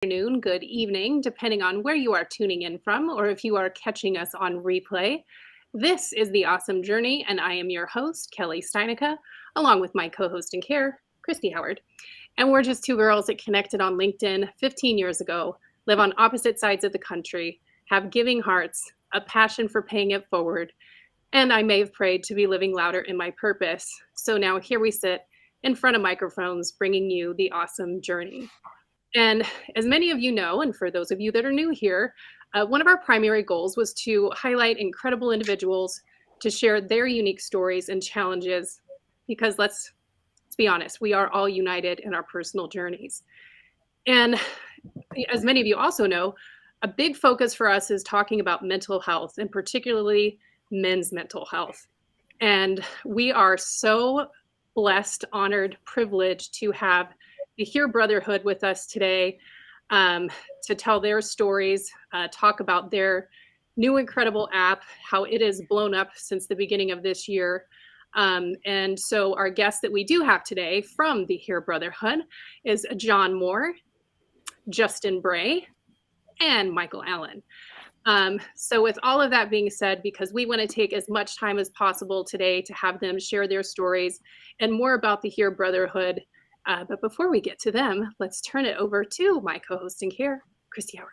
Afternoon, good evening, depending on where you are tuning in from, or if you are catching us on replay. This is The Awesome Journey, and I am your host, Kelly Steinicke, along with my co-host in care, Christy Howard. And we're just two girls that connected on LinkedIn 15 years ago, live on opposite sides of the country, have giving hearts, a passion for paying it forward, and I may have prayed to be living louder in my purpose. So now here we sit in front of microphones, bringing you The Awesome Journey. And as many of you know, and for those of you that are new here, one of our primary goals was to highlight incredible individuals to share their unique stories and challenges, because let's be honest, we are all united in our personal journeys. And as many of you also know, a big focus for us is talking about mental health, and particularly men's mental health. And we are so blessed, honored, privileged to have the Heare Brotherhood with us today to tell their stories, talk about their new incredible app, how it has blown up since the beginning of this year. And so our guest that we do have today from the Heare Brotherhood is John Moore, Justin Brey, and Michael Allen. So with all of that being said, because we want to take as much time as possible today to have them share their stories and more about the Heare Brotherhood. But before we get to them, let's turn it over to my co-host in care, Christy Howard.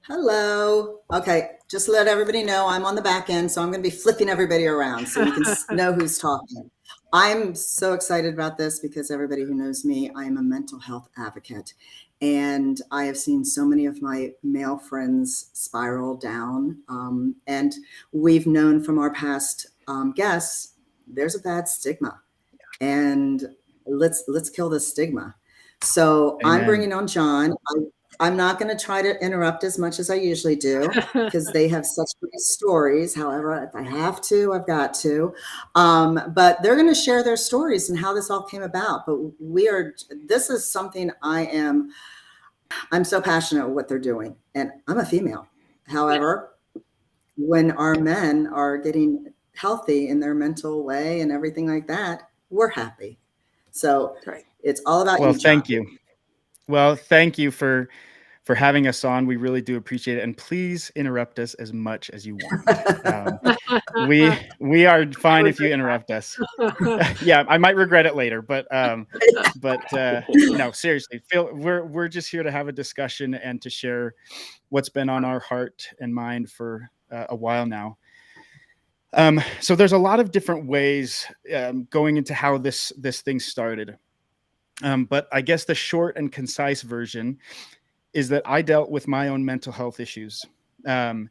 Hello. Okay, just to let everybody know, I'm on the back end, so I'm going to be flipping everybody around so you can know who's talking. I'm so excited about this because everybody who knows me, I am a mental health advocate. And I have seen so many of my male friends spiral down. And we've known from our past guests, there's a bad stigma. And let's kill this stigma. So Amen. I'm bringing on John. I'm not going to try to interrupt as much as I usually do because they have such great stories. However, if I have to, I've got to. But they're going to share their stories and how this all came about. But this is something I'm so passionate with what they're doing. And I'm a female. However, when our men are getting healthy in their mental way and everything like that, we're happy. So it's all about you. Well, thank you. Well, thank you for having us on. We really do appreciate it. And please interrupt us as much as you want. We are fine if you interrupt us. Yeah, I might regret it later, but no, seriously, we're just here to have a discussion and to share what's been on our heart and mind for a while now. So there's a lot of different ways going into how this thing started. But I guess the short and concise version is that I dealt with my own mental health issues. And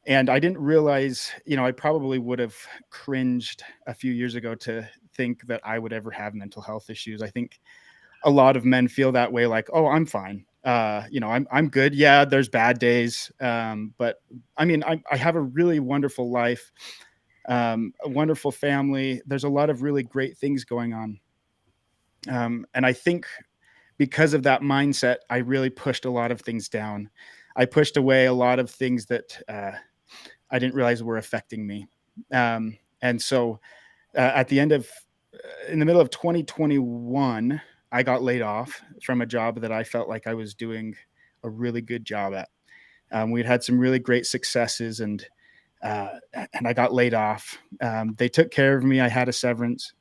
I didn't realize, I probably would have cringed a few years ago to think that I would ever have mental health issues. I think a lot of men feel that way, like, oh, I'm fine. I'm good. Yeah, there's bad days. But I mean, I have a really wonderful life, a wonderful family. There's a lot of really great things going on. And I think because of that mindset, I really pushed a lot of things down. I pushed away a lot of things that I didn't realize were affecting me. And so in the middle of 2021, I got laid off from a job that I felt like I was doing a really good job at. We'd had some really great successes and I got laid off. They took care of me. I had a severance,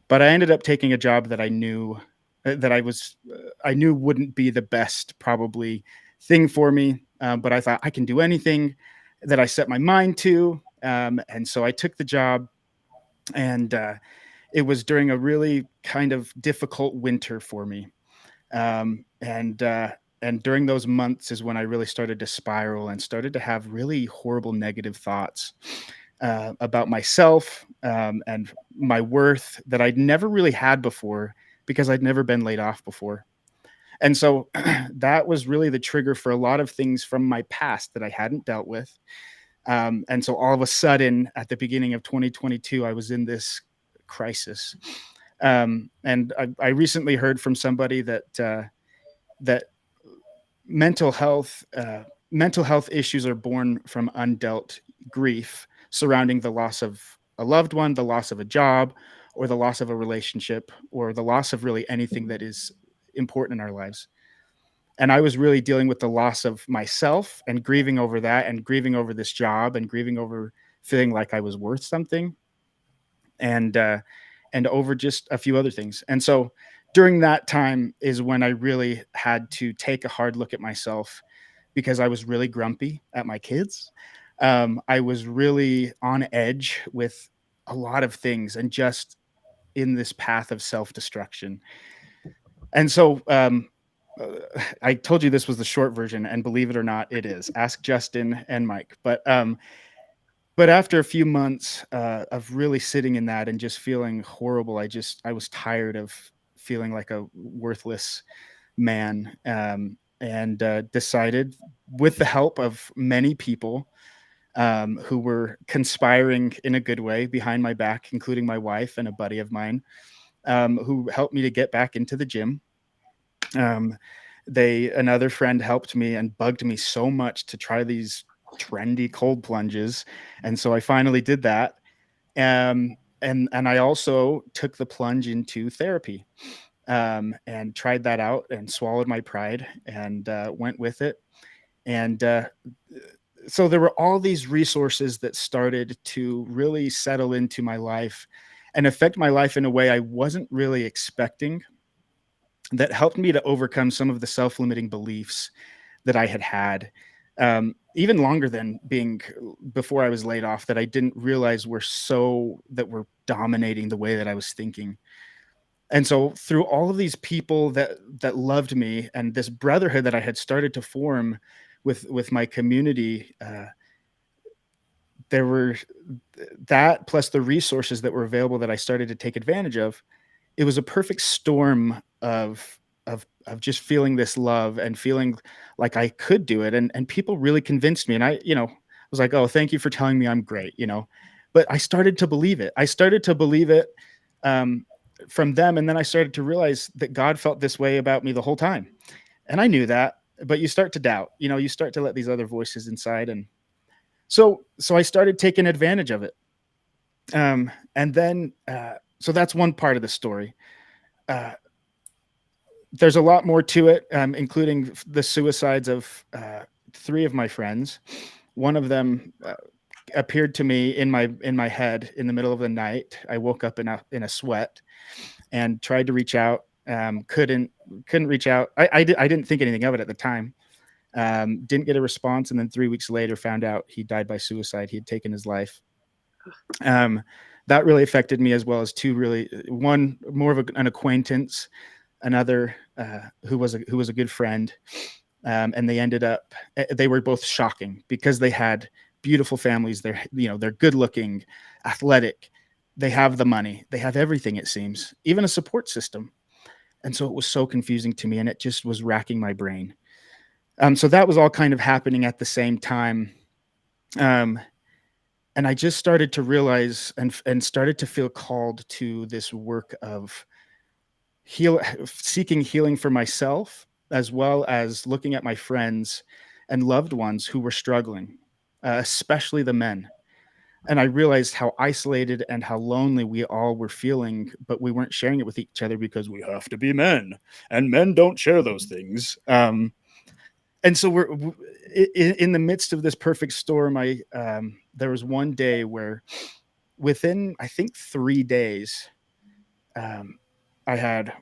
but I ended up taking a job that I knew wouldn't be the best probably thing for me. But I thought I can do anything that I set my mind to. And so I took the job, and it was during a really kind of difficult winter for me. And during those months is when I really started to spiral and started to have really horrible negative thoughts about myself and my worth that I'd never really had before because I'd never been laid off before. And so that was really the trigger for a lot of things from my past that I hadn't dealt with. And so all of a sudden, at the beginning of 2022, I was in this crisis. And I recently heard from somebody that mental health issues are born from undealt grief surrounding the loss of a loved one, the loss of a job, or the loss of a relationship, or the loss of really anything that is important in our lives. And I was really dealing with the loss of myself and grieving over that, and grieving over this job, and grieving over feeling like I was worth something, and over just a few other things. And so during that time is when I really had to take a hard look at myself, because I was really grumpy at my kids. I was really on edge with a lot of things, and just in this path of self-destruction. And so I told you this was the short version, and believe it or not, it is. Ask Justin and Mike. But after a few months of really sitting in that and just feeling horrible, I was tired of feeling like a worthless man, and decided, with the help of many people who were conspiring in a good way behind my back, including my wife and a buddy of mine, who helped me to get back into the gym. Another friend helped me and bugged me so much to try these trendy cold plunges, and so I finally did that. And I also took the plunge into therapy, and tried that out, and swallowed my pride, and went with it. And so there were all these resources that started to really settle into my life and affect my life in a way I wasn't really expecting, that helped me to overcome some of the self-limiting beliefs that I had, even longer than before I was laid off, that I didn't realize were dominating the way that I was thinking. And so through all of these people that loved me, and this brotherhood that I had started to form with my community, there were that, plus the resources that were available that I started to take advantage of. It was a perfect storm of just feeling this love and feeling like I could do it. And people really convinced me. And I was like, oh, thank you for telling me I'm great, but I started to believe it. From them. And then I started to realize that God felt this way about me the whole time. And I knew that, but you start to doubt, you start to let these other voices inside. And so I started taking advantage of it. And then, so that's one part of the story. There's a lot more to it, including the suicides of 3 of my friends. One of them appeared to me in my head in the middle of the night. I woke up in a sweat and tried to reach out. Couldn't reach out. I didn't think anything of it at the time. Didn't get a response, and then 3 weeks later found out he died by suicide. He had taken his life. That really affected me, as well as one more of an acquaintance, another who was a good friend, and they were both shocking, because they had beautiful families. They're good looking, athletic, they have the money, they have everything, it seems, even a support system. And so it was so confusing to me, and it just was racking my brain. So that was all kind of happening at the same time. And I just started to realize and started to feel called to this work of seeking healing for myself, as well as looking at my friends and loved ones who were struggling, especially the men. And I realized how isolated and how lonely we all were feeling, but we weren't sharing it with each other because we have to be men, and men don't share those things. And so we're in the midst of this perfect storm. There was one day where, within, I think, 3 days, I had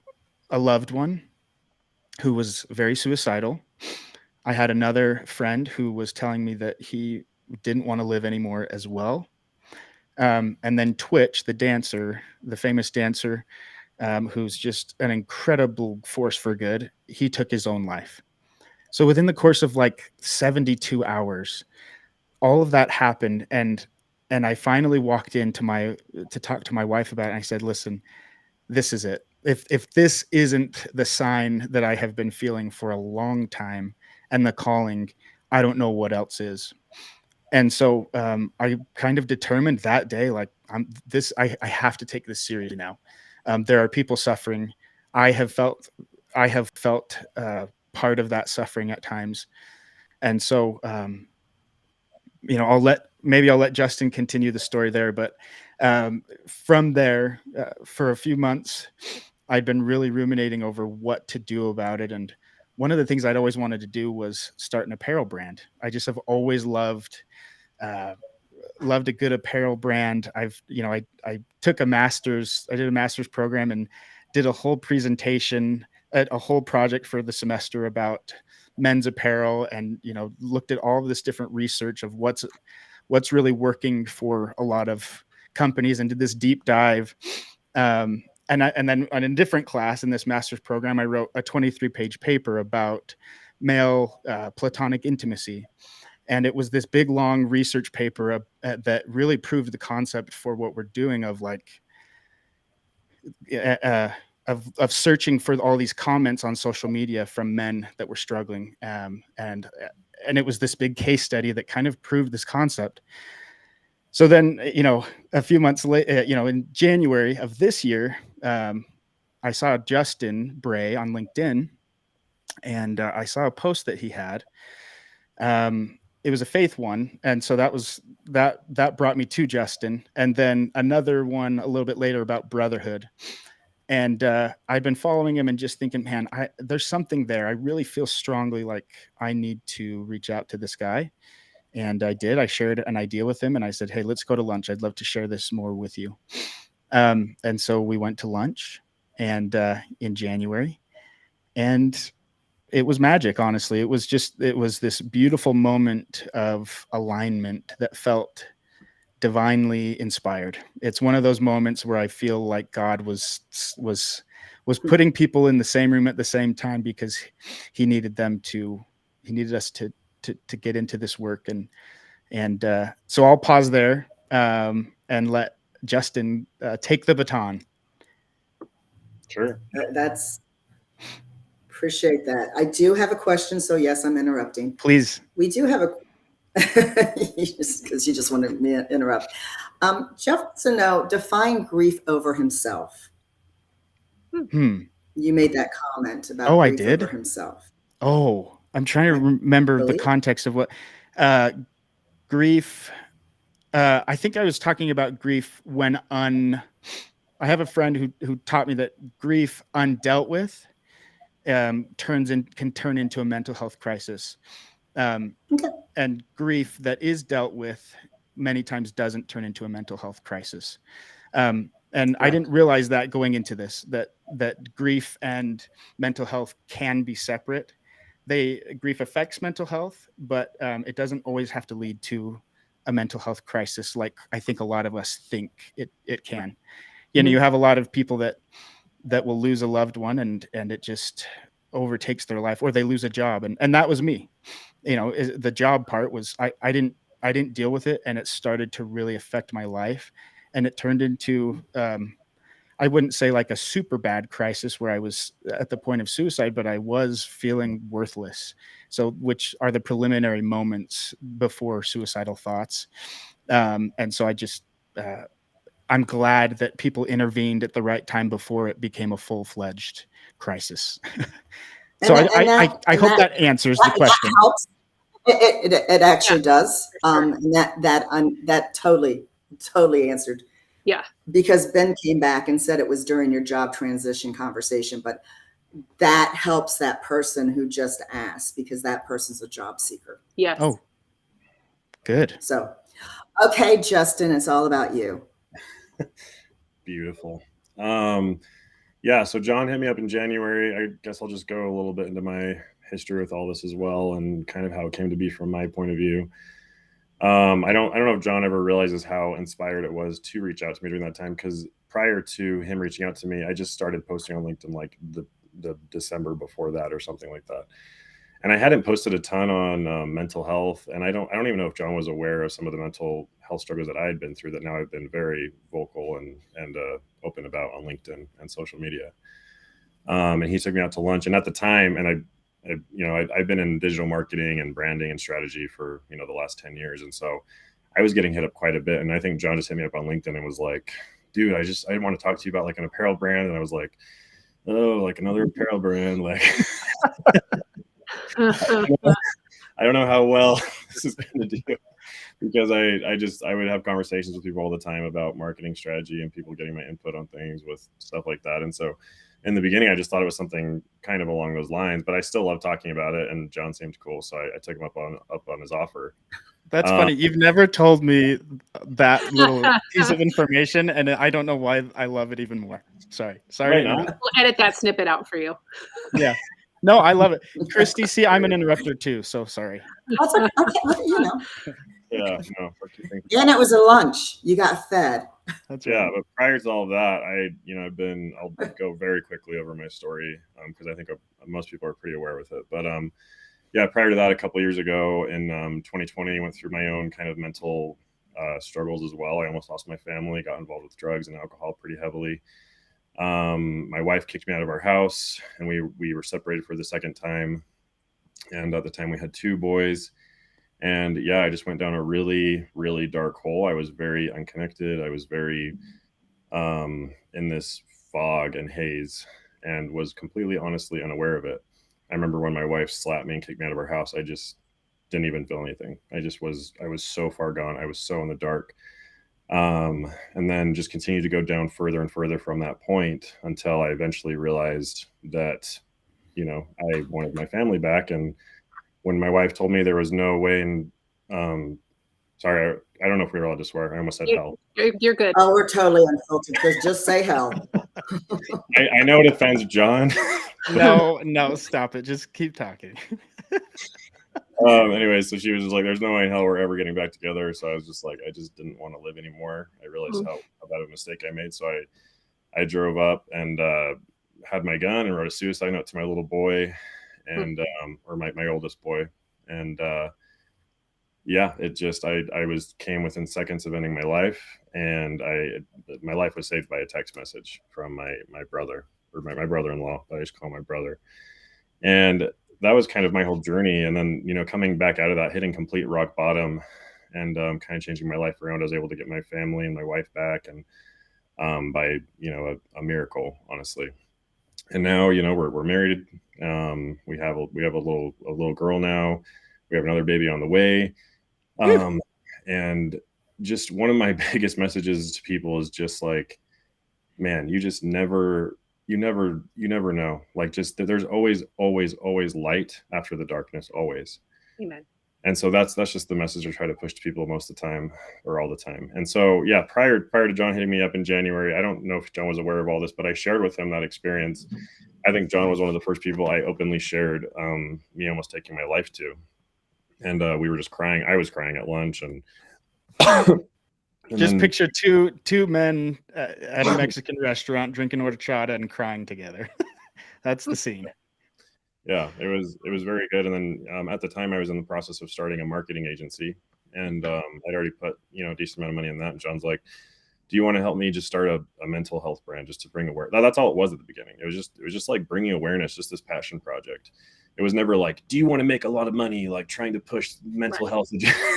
a loved one who was very suicidal. I had another friend who was telling me that he didn't want to live anymore as well. And then Twitch, the famous dancer, who's just an incredible force for good, he took his own life. So within the course of like 72 hours, all of that happened. And I finally walked in to talk to my wife about it. And I said, listen, this is it. If this isn't the sign that I have been feeling for a long time, and the calling, I don't know what else is. And so I kind of determined that day, like, I have to take this seriously now. There are people suffering. I have felt part of that suffering at times. And so, I'll let maybe I'll let Justin continue the story there. But from there, for a few months, I'd been really ruminating over what to do about it. And one of the things I'd always wanted to do was start an apparel brand. I just have always loved a good apparel brand. I took a master's, I did a master's program and did a whole presentation, a whole project for the semester about men's apparel, and, looked at all of this different research of what's really working for a lot of companies, and did this deep dive. And then in a different class in this master's program, I wrote a 23-page paper about male platonic intimacy. And it was this big, long research paper that really proved the concept for what we're doing of of searching for all these comments on social media from men that were struggling. And it was this big case study that kind of proved this concept. So then, a few months later, in January of this year, I saw Justin Brey on LinkedIn, and I saw a post that he had. It was a faith one. And so that brought me to Justin. And then another one a little bit later about brotherhood. And I'd been following him and just thinking, man, there's something there. I really feel strongly like I need to reach out to this guy. And I did. I shared an idea with him, and I said, hey, let's go to lunch. I'd love to share this more with you. And so we went to lunch and in January, and it was magic. Honestly, it was this beautiful moment of alignment that felt divinely inspired. It's one of those moments where I feel like God was putting people in the same room at the same time, because he needed us to get into this work. And so I'll pause there and let Justin take the baton. Sure. Appreciate that. I do have a question. So yes, I'm interrupting. Please. We do have because you just wanted me to interrupt. Jeff wants to know, define grief over himself. You made that comment about grief I did? over himself. Oh, I'm trying to remember the context of what grief. I think I was talking about grief when I have a friend who taught me that grief undealt with can turn into a mental health crisis. And grief that is dealt with many times doesn't turn into a mental health crisis. And right. I didn't realize that going into this, that grief and mental health can be separate. Grief affects mental health, but it doesn't always have to lead to a mental health crisis like I think a lot of us think it can. You have a lot of people that will lose a loved one and it just overtakes their life, or they lose a job. And that was me. The job part was I didn't deal with it, and it started to really affect my life, and it turned into I wouldn't say like a super bad crisis where I was at the point of suicide, but I was feeling worthless. So which are the preliminary moments before suicidal thoughts. And so I just I'm glad that people intervened at the right time before it became a full-fledged crisis. So I hope that answers the question. Helps. It actually does. Sure. And that totally answered. Yeah. Because Ben came back and said it was during your job transition conversation, but that helps that person who just asked, because that person's a job seeker. Yes. Oh, good. So, okay, Justin, it's all about you. Beautiful. Yeah, so John hit me up in January. I guess I'll just go a little bit into my history with all this as well, and kind of how it came to be from my point of view. I don't know if John ever realizes how inspired it was to reach out to me during that time, because prior to him reaching out to me, I just started posting on LinkedIn like the December before that or something like that. And I hadn't posted a ton on mental health, and I don't even know if John was aware of some of the mental health struggles that I had been through that now I've been very vocal and open about on LinkedIn and social media. And he took me out to lunch, and at the time, and I've been in digital marketing and branding and strategy for the last 10 years, and so I was getting hit up quite a bit. And I think John just hit me up on LinkedIn and was like, "Dude, I didn't want to talk to you about like an apparel brand," and I was like, "Oh, like another apparel brand, like." I don't know how well this is going to do, because I would have conversations with people all the time about marketing strategy and people getting my input on things with stuff like that. And so in the beginning, I just thought it was something kind of along those lines, but I still love talking about it. And John seemed cool, so I took him up on his offer. That's funny. You've never told me that little piece of information, and I don't know why I love it even more. Sorry. Right now. We'll edit that snippet out for you. Yeah. No, I love it. Christy, see, I'm an interrupter too, so sorry. That's okay, you know. Yeah, no. And it was a lunch. You got fed. That's Yeah, right. but prior to all of that, I'll go very quickly over my story because I think most people are pretty aware with it. But yeah, prior to that, a couple of years ago in 2020, I went through my own kind of mental struggles as well. I almost lost my family, got involved with drugs and alcohol pretty heavily. My wife kicked me out of our house, and we were separated for the second time. And at the time, we had 2 boys. And yeah, I just went down a really, really dark hole. I was very unconnected. I was very in this fog and haze, and was completely honestly unaware of it. I remember when my wife slapped me and kicked me out of our house, I just didn't even feel anything. I was so far gone. I was so in the dark. And then just continued to go down further and further from that point until I eventually realized that, I wanted my family back. And when my wife told me there was no way, and sorry, I don't know if we were allowed to swear. I almost said hell. You're good. Oh, we're totally unfiltered. Just say hell. I know it offends John. No, stop it. Just keep talking. Anyway, so she was just like, there's no way in hell we're ever getting back together. So I was just like, I just didn't want to live anymore. I realized how bad of a mistake I made. So I drove up and had my gun and wrote a suicide note to my little boy and or my oldest boy. And yeah, it just I came within seconds of ending my life, and my life was saved by a text message from my brother, or my brother-in-law, that I just call my brother. And that was kind of my whole journey. And then, coming back out of that, hitting complete rock bottom and kind of changing my life around, I was able to get my family and my wife back, and by, a miracle, honestly. And now, we're married. We have a little girl now. We have another baby on the way. And just one of my biggest messages to people is just like, man, you just never know. Like, just there's always light after the darkness, always. Amen. And so that's just the message I try to push to people most of the time, or all the time. And so, yeah, prior to John hitting me up in January, I don't know if John was aware of all this, but I shared with him that experience. I think John was one of the first people I openly shared me almost taking my life to. And we were just crying. I was crying at lunch, and just picture two men at a Mexican restaurant drinking horchata and crying together. That's the scene. Yeah, it was very good. And then at the time, I was in the process of starting a marketing agency, and I'd already put a decent amount of money in that. And John's like, "Do you want to help me just start a mental health brand, just to bring awareness?" That's all it was at the beginning. It was just like bringing awareness, just this passion project. It was never like, do you want to make a lot of money, like trying to push mental health?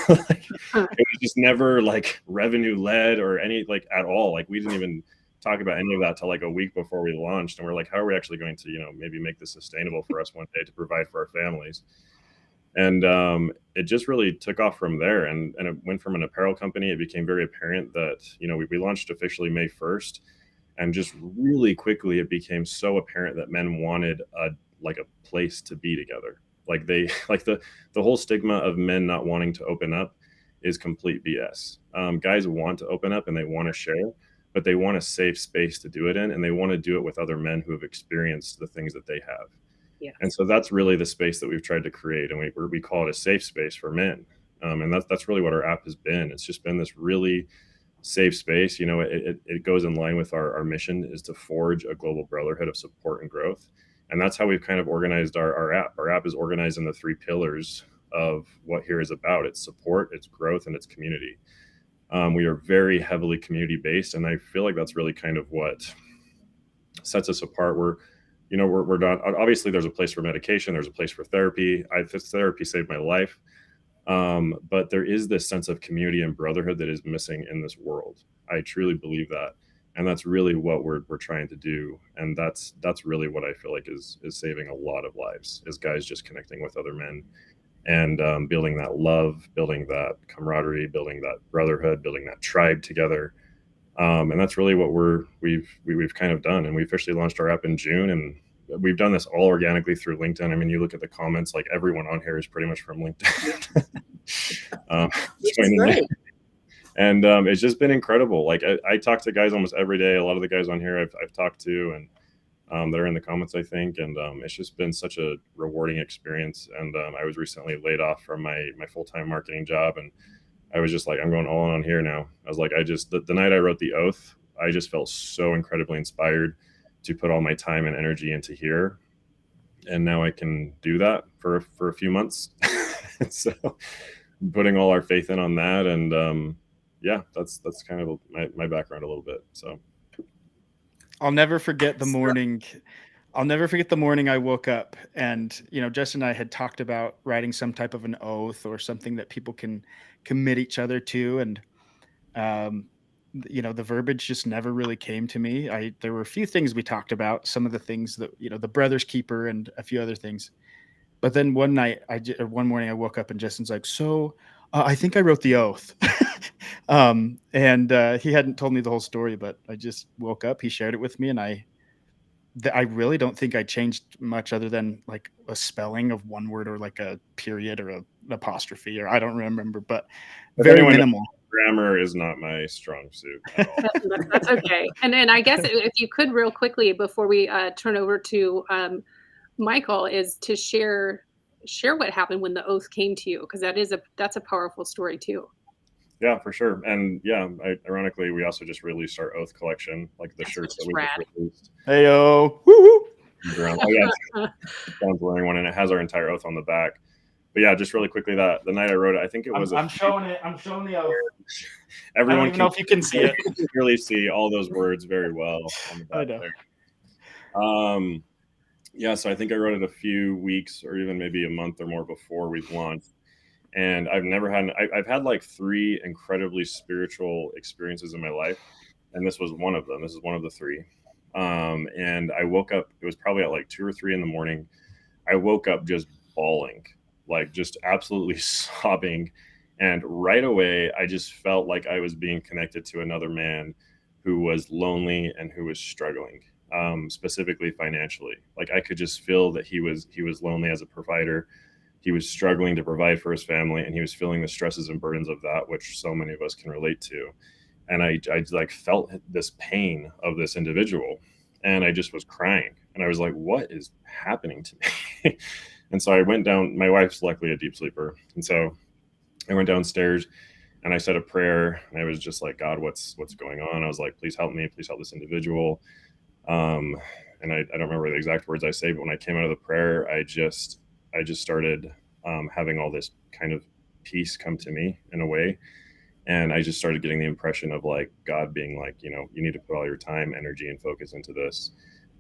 Like, it was just never like revenue led or any, like, at all. Like, we didn't even talk about any of that till like a week before we launched. And we're like, how are we actually going to, maybe make this sustainable for us one day to provide for our families? And it just really took off from there. And it went from an apparel company. It became very apparent that, we launched officially May 1st. And just really quickly, it became so apparent that men wanted a place to be together. Like, the whole stigma of men not wanting to open up is complete BS. Guys want to open up and they want to share, but they want a safe space to do it in, and they want to do it with other men who have experienced the things that they have. Yes. And so that's really the space that we've tried to create, and we call it a safe space for men. And that's really what our app has been. It's just been this really safe space. It goes in line with our mission, is to forge a global brotherhood of support and growth. And that's how we've kind of organized our app. Our app is organized in the 3 pillars of what Heare is about. It's support, it's growth, and it's community. We are very heavily community based, and I feel like that's really kind of what sets us apart. We're not, obviously there's a place for medication, there's a place for therapy. Therapy saved my life. But there is this sense of community and brotherhood that is missing in this world. I truly believe that. And that's really what we're trying to do. And that's really what I feel like is saving a lot of lives, is guys just connecting with other men and building that love, building that camaraderie, building that brotherhood, building that tribe together. And that's really what we've kind of done. And we officially launched our app in June, and we've done this all organically through LinkedIn. I mean, you look at the comments, like everyone on here is pretty much from LinkedIn. Great. And it's just been incredible. Like I talk to guys almost every day. A lot of the guys on here I've talked to, and they're in the comments, I think. And it's just been such a rewarding experience. And I was recently laid off from my full-time marketing job, and I was just like, I'm going all in on here now. I was like, the night I wrote the oath, I just felt so incredibly inspired to put all my time and energy into here. And now I can do that for a few months. So putting all our faith in on that. And yeah, that's kind of my background a little bit. So I'll never forget the morning. I'll never forget the morning I woke up, and Justin and I had talked about writing some type of an oath or something that people can commit each other to, and the verbiage just never really came to me. There were a few things we talked about, some of the things that the brother's keeper and a few other things, but then one morning I woke up and Justin's like, so I think I wrote the oath. And he hadn't told me the whole story, but I just woke up, he shared it with me, and I really don't think I changed much other than like a spelling of one word or like a period or an apostrophe, or I don't remember, but very minimal. Grammar is not my strong suit at all. That's okay. And I guess if you could real quickly before we turn over to Michael, is to share what happened when the oath came to you, because that's a powerful story too. Yeah, for sure. And yeah, ironically, we also just released our oath collection, like the shirts that we just released. Heyo, woo! Oh yeah, John's wearing one, and it has our entire oath on the back. But yeah, just really quickly, that the night I wrote it, I think it was. I'm showing it. I'm showing the oath. Everyone I don't even know if you can see it. You can really see all those words very well on the back. I know. There. Yeah, so I think I wrote it a few weeks or even maybe a month or more before we've launched. And I've had like 3 incredibly spiritual experiences in my life. And this was one of them. This is one of the 3. And I woke up, it was probably at like 2 or 3 in the morning. I woke up just bawling, like just absolutely sobbing. And right away, I just felt like I was being connected to another man who was lonely and who was struggling, specifically financially. Like I could just feel that he was lonely as a provider. He was struggling to provide for his family, and he was feeling the stresses and burdens of that, which so many of us can relate to. And I like felt this pain of this individual, and I just was crying. And I was like, what is happening to me? And so I went down, my wife's luckily a deep sleeper. And so I went downstairs and I said a prayer, and I was just like, God, what's going on? I was like, please help me. Please help this individual. And I don't remember the exact words I say, but when I came out of the prayer, I just started having all this kind of peace come to me in a way. And I just started getting the impression of like God being like, you need to put all your time, energy, and focus into this.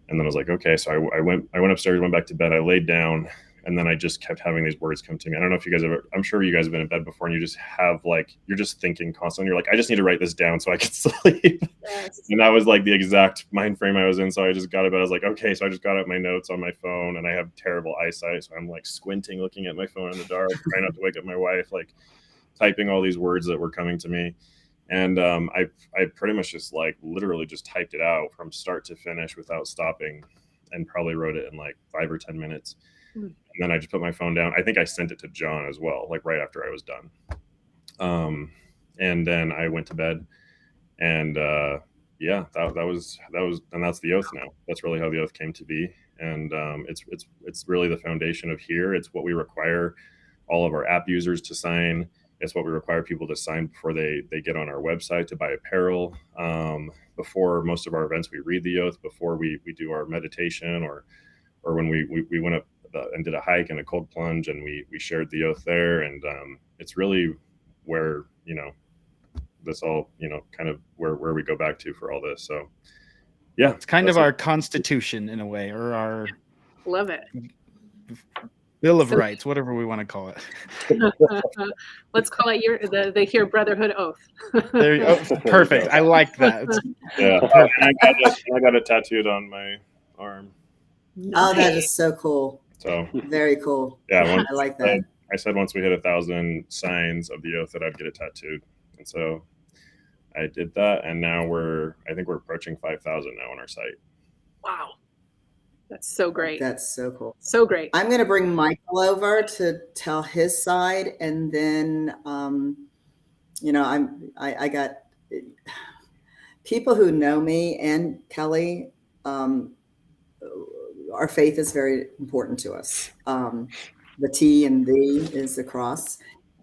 And then I was like, okay. So I went upstairs, went back to bed, I laid down, and then I just kept having these words come to me. I don't know if you guys I'm sure you guys have been in bed before, and you just have like, you're just thinking constantly. You're like, I just need to write this down so I can sleep. Yes. And that was like the exact mind frame I was in. So I just got out of bed. I was like, okay. So I just got out my notes on my phone, and I have terrible eyesight. So I'm like squinting, looking at my phone in the dark, trying not to wake up my wife, like typing all these words that were coming to me. And I pretty much just like literally just typed it out from start to finish without stopping, and probably wrote it in like 5 or 10 minutes. And then I just put my phone down. I think I sent it to John as well, like right after I was done. And then I went to bed, and yeah, that was, and that's the oath now. That's really how the oath came to be. And it's really the foundation of Heare. It's what we require all of our app users to sign. It's what we require people to sign before they get on our website to buy apparel. Before most of our events, we read the oath before we do our meditation, or when we went up and did a hike and a cold plunge, and we shared the oath there. And it's really where, this all, kind of where we go back to for all this. So yeah, it's kind of our constitution in a way, or our love it. Bill of Rights, whatever we want to call it. Let's call it the Heare Brotherhood Oath. There you go. Perfect. I like that. Yeah, and I got it tattooed on my arm. Oh, that is so cool. So very cool. Yeah, I like that. I said once we hit 1,000 signs of the oath that I'd get it tattooed. And so I did that. And now I think we're approaching 5,000 now on our site. Wow. That's so great. That's so cool. So great. I'm going to bring Michael over to tell his side. And then, you know, I got people who know me and Kelly. Our faith is very important to us. The T and the is the cross.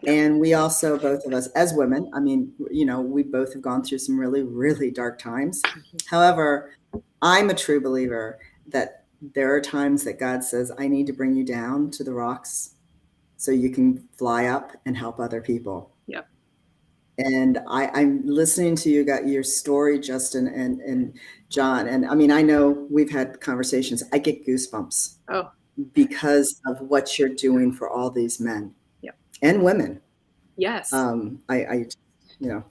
And we also, both of us as women, I mean, you know, we both have gone through some really, really dark times. However, I'm a true believer that there are times that God says, I need to bring you down to the rocks so you can fly up and help other people. Yep. And I'm listening to your story, Justin and John. And I mean, I know we've had conversations. I get goosebumps because of what you're doing for all these men and women. Yes. I you know,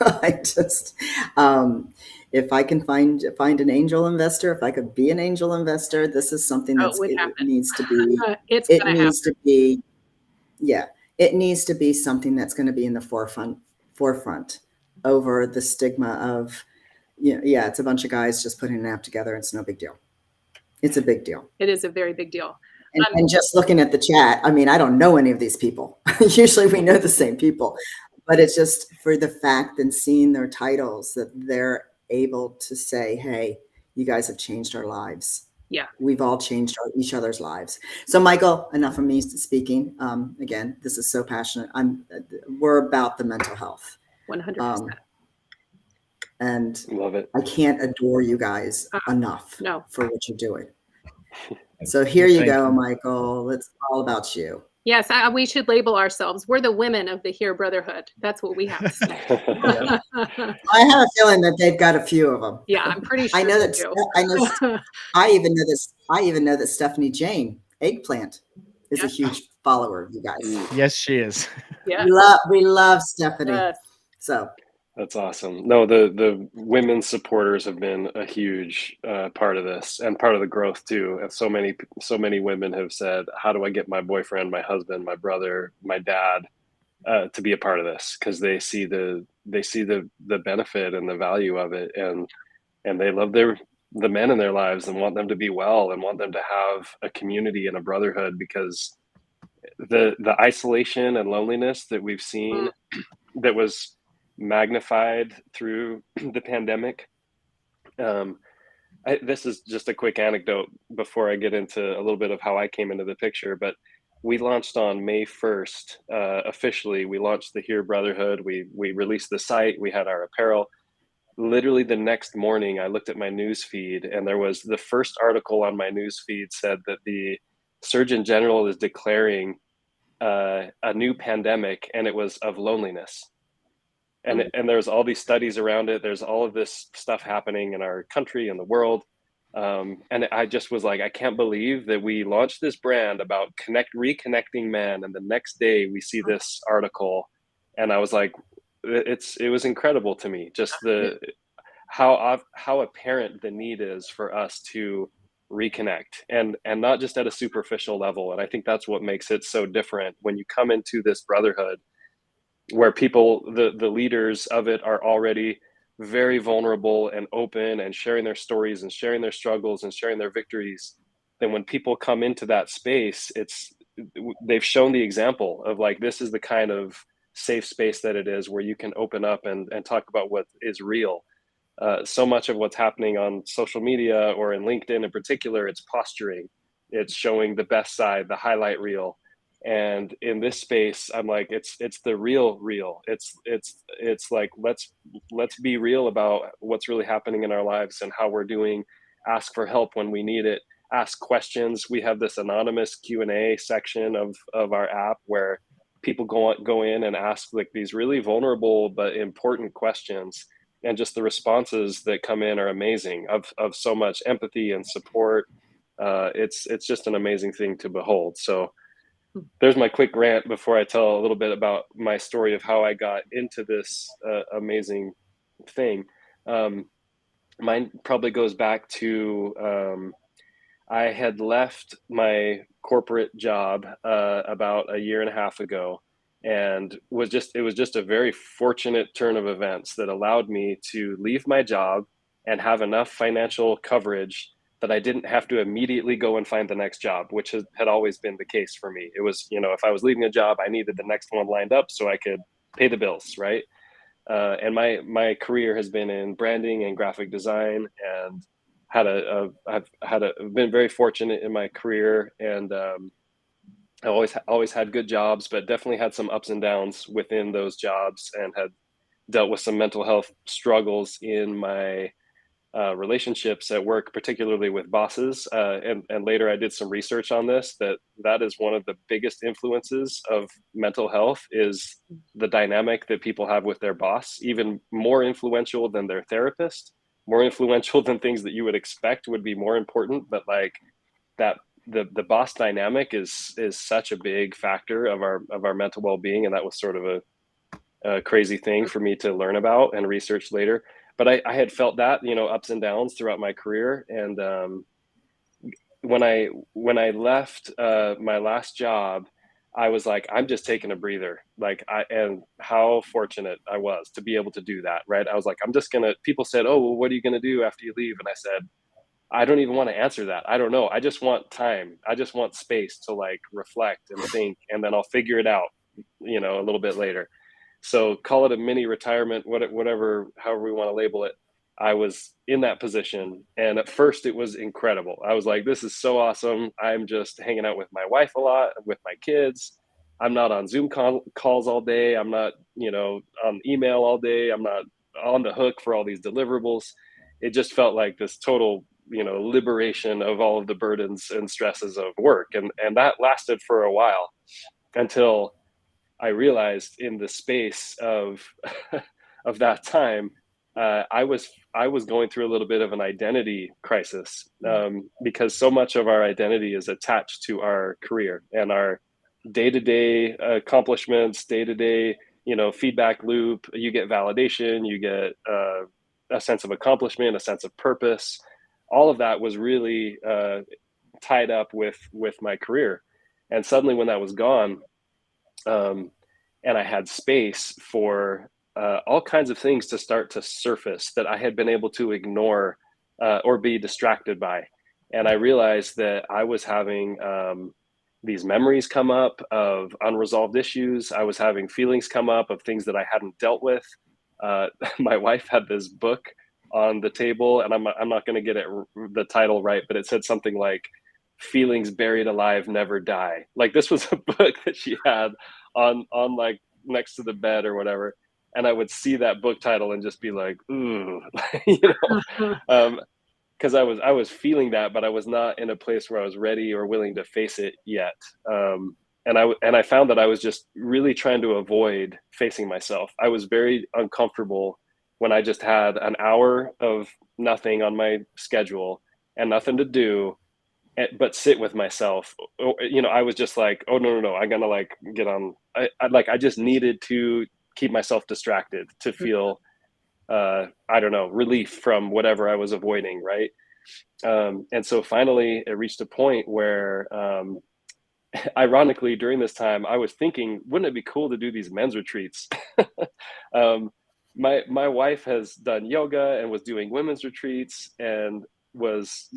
I just, if I can find an angel investor, if I could be an angel investor, this is something that needs to be, it needs to be something that's going to be in the forefront over the stigma of, it's a bunch of guys just putting an app together. It's no big deal. It's a big deal. It is a very big deal. And just looking at the chat, I mean, I don't know any of these people. Usually we know the same people, but it's just for the fact and seeing their titles that they're able to say, hey, you guys have changed our lives. Yeah. We've all changed each other's lives. So Michael, enough of me speaking. Again, this is so passionate. We're about the mental health. 100%. And love it. I can't adore you guys enough for what you're doing. So here you go, Michael. It's all about you. Yes, we should label ourselves. We're the women of the Heare Brotherhood. That's what we have to say. I have a feeling that they've got a few of them. Yeah, I'm pretty sure. I know that. I even know this. I even know that Stephanie Jane Eggplant is a huge follower of you guys. Yes, she is. Yeah, we love Stephanie. Yes. So that's awesome. No, the women's supporters have been a huge part of this and part of the growth too. And so many women have said, how do I get my boyfriend, my husband, my brother, my dad to be a part of this? Because they see the benefit and the value of it, and they love the men in their lives and want them to be well and want them to have a community and a brotherhood, because the isolation and loneliness that we've seen that was magnified through the pandemic. This is just a quick anecdote before I get into a little bit of how I came into the picture, but we launched on May 1st. Officially, we launched the Heare Brotherhood. We released the site. We had our apparel. Literally the next morning, I looked at my news feed, and there was the first article on my news feed said that the Surgeon General is declaring a new pandemic, and it was of loneliness. And there's all these studies around it. There's all of this stuff happening in our country and the world. And I just was like, I can't believe that we launched this brand about reconnecting men. And the next day we see this article, and I was like, it was incredible to me, just how apparent the need is for us to reconnect, and not just at a superficial level. And I think that's what makes it so different when you come into this brotherhood, where people, the leaders of it, are already very vulnerable and open and sharing their stories and sharing their struggles and sharing their victories. Then when people come into that space, they've shown the example of, like, this is the kind of safe space that it is, where you can open up and talk about what is real. So much of what's happening on social media or in LinkedIn in particular, it's posturing. It's showing the best side, the highlight reel. And in this space, I'm like, it's the real. It's like, let's be real about what's really happening in our lives and how we're doing. Ask for help when we need it. Ask questions. We have this anonymous Q&A section of our app where people go in and ask, like, these really vulnerable but important questions. And just the responses that come in are amazing, of so much empathy and support. It's just an amazing thing to behold. So there's my quick rant before I tell a little bit about my story of how I got into this amazing thing. Mine probably goes back to I had left my corporate job about a year and a half ago, and it was just a very fortunate turn of events that allowed me to leave my job and have enough financial coverage that I didn't have to immediately go and find the next job, which had always been the case for me. It was, if I was leaving a job, I needed the next one lined up so I could pay the bills, right? And my career has been in branding and graphic design, and I've been very fortunate in my career, and I always had good jobs, but definitely had some ups and downs within those jobs, and had dealt with some mental health struggles in my relationships at work, particularly with bosses. And later I did some research on this, that is one of the biggest influences of mental health, is the dynamic that people have with their boss, even more influential than their therapist, more influential than things that you would expect would be more important. But like that, the boss dynamic is such a big factor of our mental well-being. And that was sort of a crazy thing for me to learn about and research later. But I had felt that, ups and downs throughout my career. And when I left my last job, I was like, I'm just taking a breather. And how fortunate I was to be able to do that, right? I was like, people said, oh, well, what are you going to do after you leave? And I said, I don't even want to answer that. I don't know. I just want time. I just want space to like reflect and think, and then I'll figure it out, a little bit later. So call it a mini retirement, whatever, however we want to label it. I was in that position, and at first it was incredible. I was like, this is so awesome. I'm just hanging out with my wife a lot, with my kids. I'm not on Zoom calls all day. I'm not, on email all day. I'm not on the hook for all these deliverables. It just felt like this total, liberation of all of the burdens and stresses of work. And that lasted for a while, until I realized in the space of of that time, I was going through a little bit of an identity crisis, because so much of our identity is attached to our career and our day-to-day accomplishments, day-to-day, feedback loop. You get validation, you get a sense of accomplishment, a sense of purpose. All of that was really tied up with my career. And suddenly when that was gone, and I had space for all kinds of things to start to surface that I had been able to ignore or be distracted by. And I realized that I was having these memories come up of unresolved issues. I was having feelings come up of things that I hadn't dealt with. My wife had this book on the table, and I'm not going to get the title right, but it said something like "Feelings Buried Alive Never Die." Like, this was a book that she had on like next to the bed or whatever. And I would see that book title and just be like, ooh, because I was feeling that, but I was not in a place where I was ready or willing to face it yet. And I found that I was just really trying to avoid facing myself. I was very uncomfortable when I just had an hour of nothing on my schedule and nothing to do, but sit with myself. I was just like, oh, no, I'm gonna like get on. I just needed to keep myself distracted to feel, I don't know, relief from whatever I was avoiding, right? And so finally it reached a point where, ironically, during this time, I was thinking, wouldn't it be cool to do these men's retreats? My wife has done yoga and was doing women's retreats, and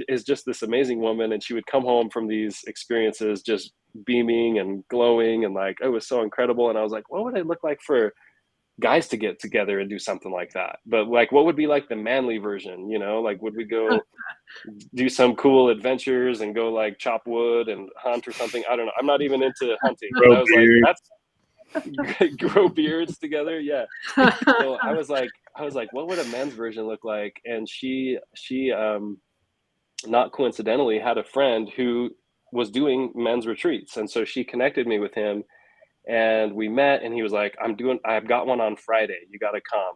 is just this amazing woman. And she would come home from these experiences just beaming and glowing, and like, it was so incredible. And I was like, what would it look like for guys to get together and do something like that? But like, what would be like the manly version, like, would we go do some cool adventures and go like chop wood and hunt or something? I don't know. I'm not even into hunting, but I was like, that's grow beards together. Yeah. So I was like, what would a men's version look like? And she not coincidentally had a friend who was doing men's retreats. And so she connected me with him, and we met, and he was like, I've got one on Friday. You got to come.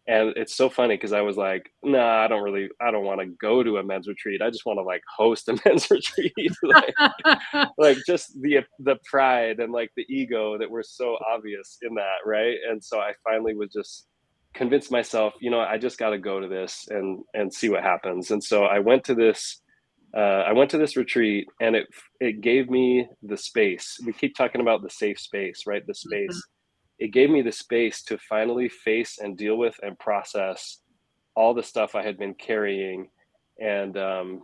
And it's so funny because I was like, nah, I don't want to go to a men's retreat. I just want to like host a men's retreat. like just the pride and like the ego that were so obvious in that. Right. And so I finally was just convinced myself, I just got to go to this and see what happens. And so I went to this I went to this retreat, and it gave me the space. We keep talking about the safe space, right? The space. It gave me the space to finally face and deal with and process all the stuff I had been carrying. And a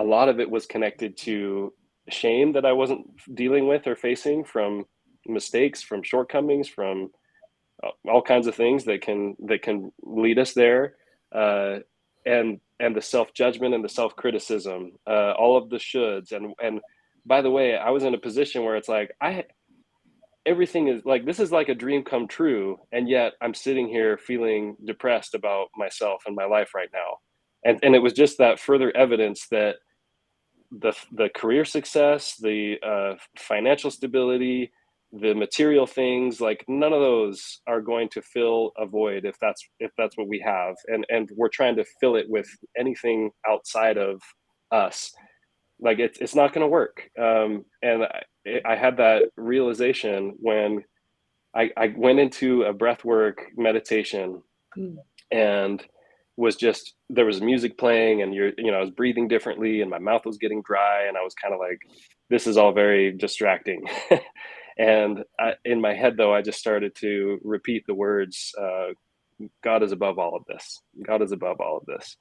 lot of it was connected to shame that I wasn't dealing with or facing from mistakes, from shortcomings, from all kinds of things that can lead us there, and the self-judgment and the self-criticism, all of the shoulds. And by the way, I was in a position where it's like everything is like, this is like a dream come true, and yet I'm sitting here feeling depressed about myself and my life right now. And it was just that further evidence that the career success, the financial stability, the material things, like none of those are going to fill a void if that's what we have, and we're trying to fill it with anything outside of us. Like it's not going to work. And I had that realization when I went into a breathwork meditation, and there was music playing, and I was breathing differently, and my mouth was getting dry, and I was kind of like, this is all very distracting. And in my head, though, I just started to repeat the words, God is above all of this. God is above all of this.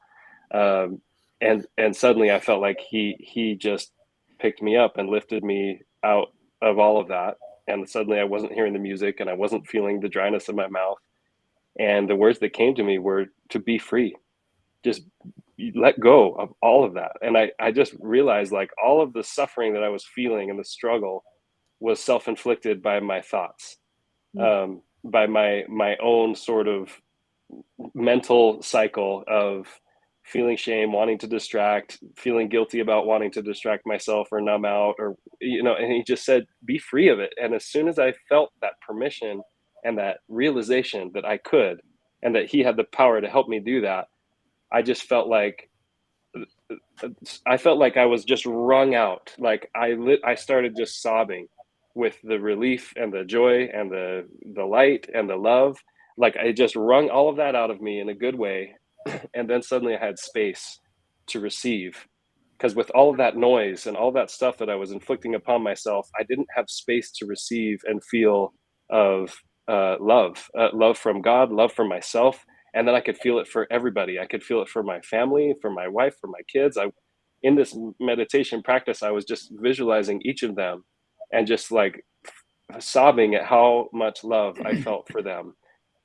And suddenly I felt like he just picked me up and lifted me out of all of that. And suddenly I wasn't hearing the music, and I wasn't feeling the dryness in my mouth. And the words that came to me were to be free. Just let go of all of that. And I just realized, like, all of the suffering that I was feeling and the struggle was self-inflicted by my thoughts, by my own sort of mental cycle of feeling shame, wanting to distract, feeling guilty about wanting to distract myself or numb out, or, and he just said, be free of it. And as soon as I felt that permission and that realization that I could, and that he had the power to help me do that, I just felt like I was just wrung out. Like I started just sobbing with the relief and the joy and the light and the love. Like I just wrung all of that out of me in a good way. And then suddenly I had space to receive, because with all of that noise and all that stuff that I was inflicting upon myself, I didn't have space to receive and feel of love from God, love for myself. And then I could feel it for everybody. I could feel it for my family, for my wife, for my kids. In this meditation practice, I was just visualizing each of them and just like sobbing at how much love I felt for them.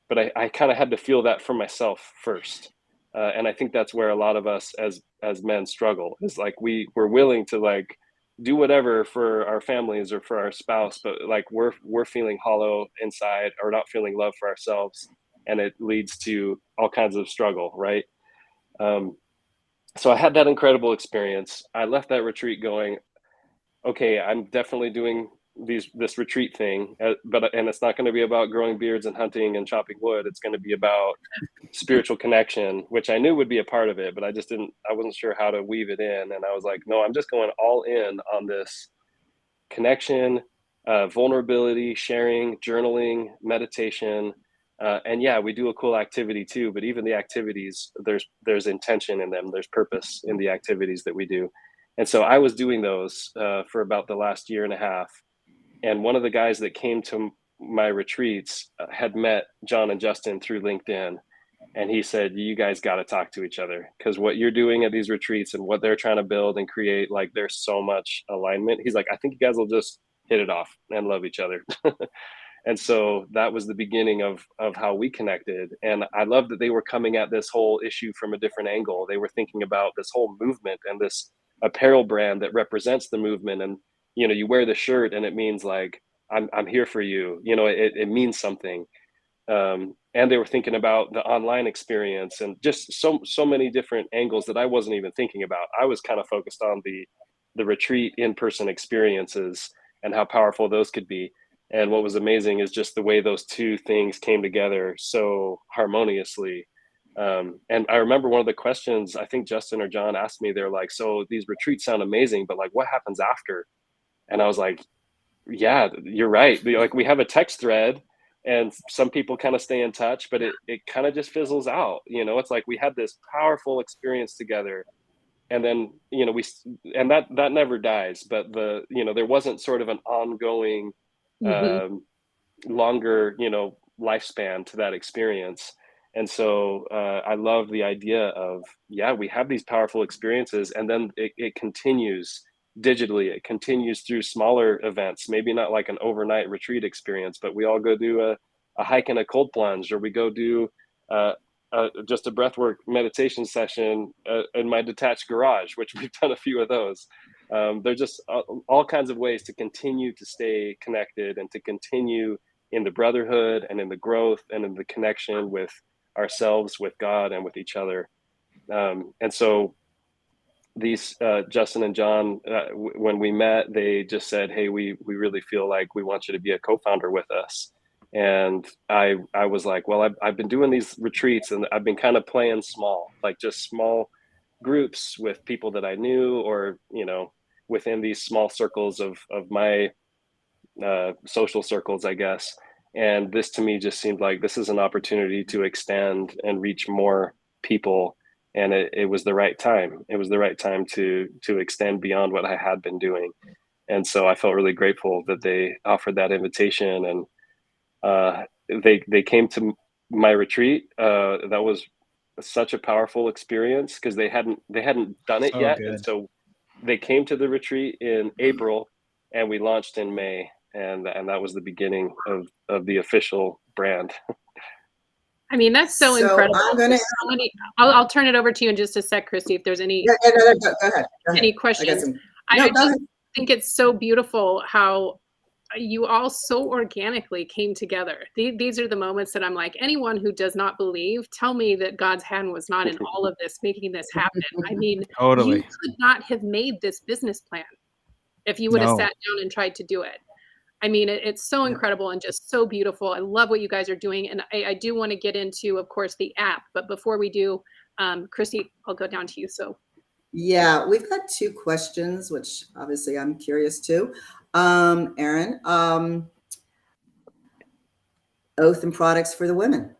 But I kind of had to feel that for myself first. And I think that's where a lot of us as men struggle, is like we're willing to like do whatever for our families or for our spouse, but like we're feeling hollow inside, or not feeling love for ourselves, and it leads to all kinds of struggle, right? So I had that incredible experience. I left that retreat going, okay, I'm definitely doing this retreat thing, and it's not going to be about growing beards and hunting and chopping wood. It's going to be about spiritual connection, which I knew would be a part of it, but I wasn't sure how to weave it in. And I was like, no, I'm just going all in on this connection, vulnerability, sharing, journaling, meditation. And yeah, we do a cool activity too, but even the activities, there's intention in them. There's purpose in the activities that we do. And so I was doing those for about the last year and a half. And one of the guys that came to my retreats had met John and Justin through LinkedIn. And he said, you guys got to talk to each other, because what you're doing at these retreats and what they're trying to build and create, like there's so much alignment. He's like, I think you guys will just hit it off and love each other. And so that was the beginning of how we connected. And I love that they were coming at this whole issue from a different angle. They were thinking about this whole movement and this apparel brand that represents the movement. And, you wear the shirt and it means like, I'm here for you. It means something. And they were thinking about the online experience and just so many different angles that I wasn't even thinking about. I was kind of focused on the retreat in-person experiences and how powerful those could be. And what was amazing is just the way those two things came together so harmoniously. And I remember one of the questions, I think Justin or John asked me, they're like, so these retreats sound amazing, but like, what happens after? And I was like, yeah, you're right. Like we have a text thread and some people kind of stay in touch, but it kind of just fizzles out. It's like we had this powerful experience together, and then, you know, and that never dies, but there wasn't sort of an ongoing, Mhm. longer, lifespan to that experience. And so I love the idea of, yeah, we have these powerful experiences, and then it continues digitally. It continues through smaller events, maybe not like an overnight retreat experience, but we all go do a hike and a cold plunge, or we go do uh, just a breathwork meditation session in my detached garage, which we've done a few of those. There's just all kinds of ways to continue to stay connected and to continue in the brotherhood and in the growth and in the connection with ourselves, with God, and with each other. And so these Justin and John, when we met, they just said, "Hey, we really feel like we want you to be a co-founder with us." And I was like, "Well, I've been doing these retreats, and I've been kind of playing small, like just small groups with people that I knew, or within these small circles of my social circles, I guess." And this to me just seemed like this is an opportunity to extend and reach more people. And it was the right time. It was the right time to extend beyond what I had been doing. And so I felt really grateful that they offered that invitation, and they came to my retreat. That was such a powerful experience because they hadn't done it So yet, and good. so they came to the retreat in April, and we launched in May, and that was the beginning of the official brand. I mean, that's so So incredible. I'm going to. There's so many. I'll turn it over to you in just a sec, Christy, if there's any Yeah, no, go ahead. Go any ahead. I got questions. some. I No, go just ahead. think it's so beautiful how you all so organically came together. These are the moments that I'm like, anyone who does not believe, tell me that God's hand was not in all of this, making this happen. I mean, you Totally. could not have made this business plan if you would have No. sat down and tried to do it. I mean, it's so Yeah. incredible and just so beautiful. I love what you guys are doing. And I do want to get into, of course, the app. But before we do, Christy, I'll go down to you. So Yeah, we've got two questions, which obviously I'm curious too. Aaron, oath and products for the women.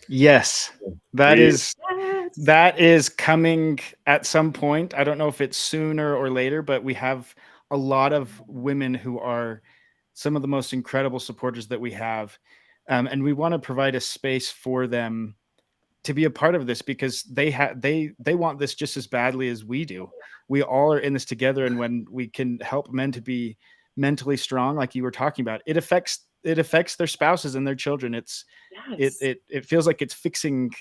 Yes, that We- is that is coming at some point. I don't know if it's sooner or later, but we have a lot of women who are some of the most incredible supporters that we have, and we want to provide a space for them to be a part of this because they want this just as badly as we do. We all are in this together, and when we can help men to be mentally strong, like you were talking about, it affects their spouses and their children. yes. It feels like it's fixing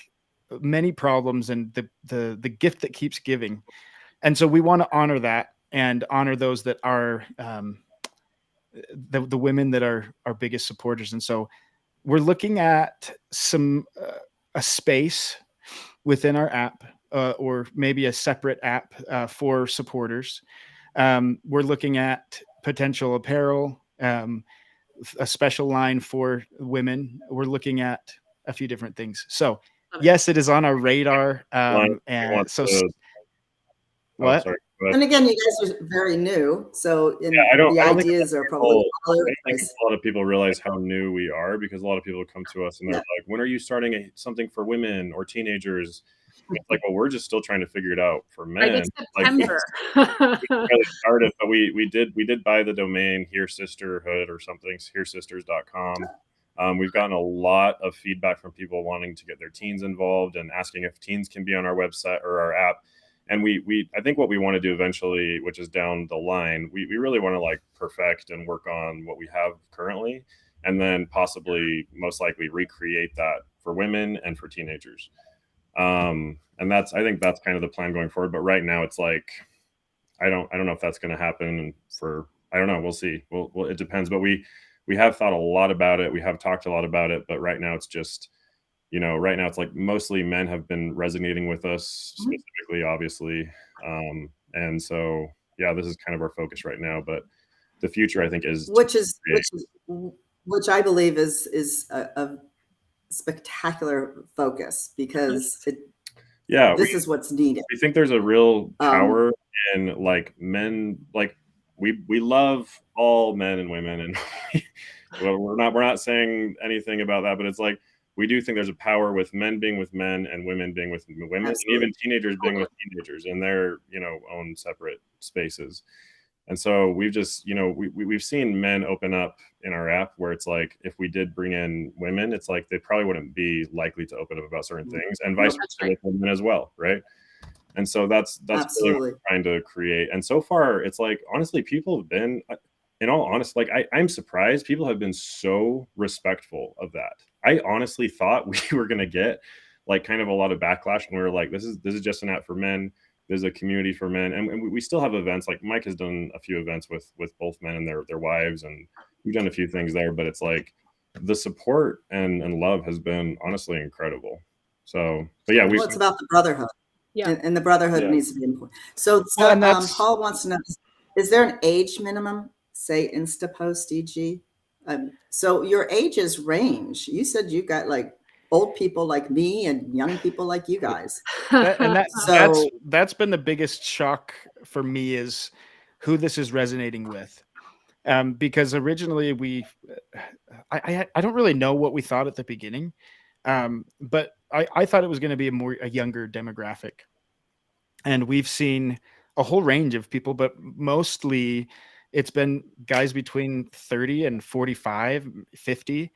many problems and the gift that keeps giving. And so we want to honor that and honor those that are the women that are our biggest supporters. And so we're looking at a space within our app, or maybe a separate app for supporters. We're looking at potential apparel, a special line for women. We're looking at a few different things. So yes, it is on our radar. And so what? Sorry. And again, you guys are very new, so I don't the think ideas are probably all over the I think place. a lot of people realize how new we are because a lot of people come to us and they're like, "When are you starting something for women or teenagers?" And it's like, well, we're just still trying to figure it out for men. Right, it's September. We really started, but we did buy the domain Heare Sisterhood or something, 𝐿earsisters.com. We've gotten a lot of feedback from people wanting to get their teens involved and asking if teens can be on our website or our app. And I think what we want to do eventually, which is down the line, we really want to like perfect and work on what we have currently, and then possibly most likely recreate that for women and for teenagers. And I think that's kind of the plan going forward. But right now it's like, I don't know if that's going to happen I don't know. We'll see. Well, it depends, but we have thought a lot about it. We have talked a lot about it, but right now it's just, right now it's like mostly men have been resonating with us specifically, obviously. And so, yeah, this is kind of our focus right now, but the future I think is which I believe is a spectacular focus because this is what's needed. We think there's a real power in like men, like we love all men and women, and we're not saying anything about that, but it's like we do think there's a power with men being with men and women being with women, and even teenagers being with teenagers in their, you know, own separate spaces. And so we've just, you know, we've seen men open up in our app where it's like, if we did bring in women, it's like they probably wouldn't be likely to open up about certain things, and vice versa with women as well, right? And so that's really what we're trying to create. And so far, it's like, honestly, people have been, in all honesty, like I'm surprised people have been so respectful of that. I honestly thought we were going to get like kind of a lot of backlash when we were like, this is just an app for men. There's a community for men, and we still have events. Like Mike has done a few events with both men and their wives, and we've done a few things there. But it's like the support and love has been honestly incredible. So, but yeah, it's about the brotherhood. Yeah, and the brotherhood needs to be important. So Paul wants to know: is there an age minimum? Say Insta post, e.g. So your ages range. You said you got like old people like me and young people like you guys. That's been the biggest shock for me, is who this is resonating with. Because originally I don't really know what we thought at the beginning. But I thought it was going to be a younger demographic. And we've seen a whole range of people, but mostly it's been guys between 30 and 45, 50.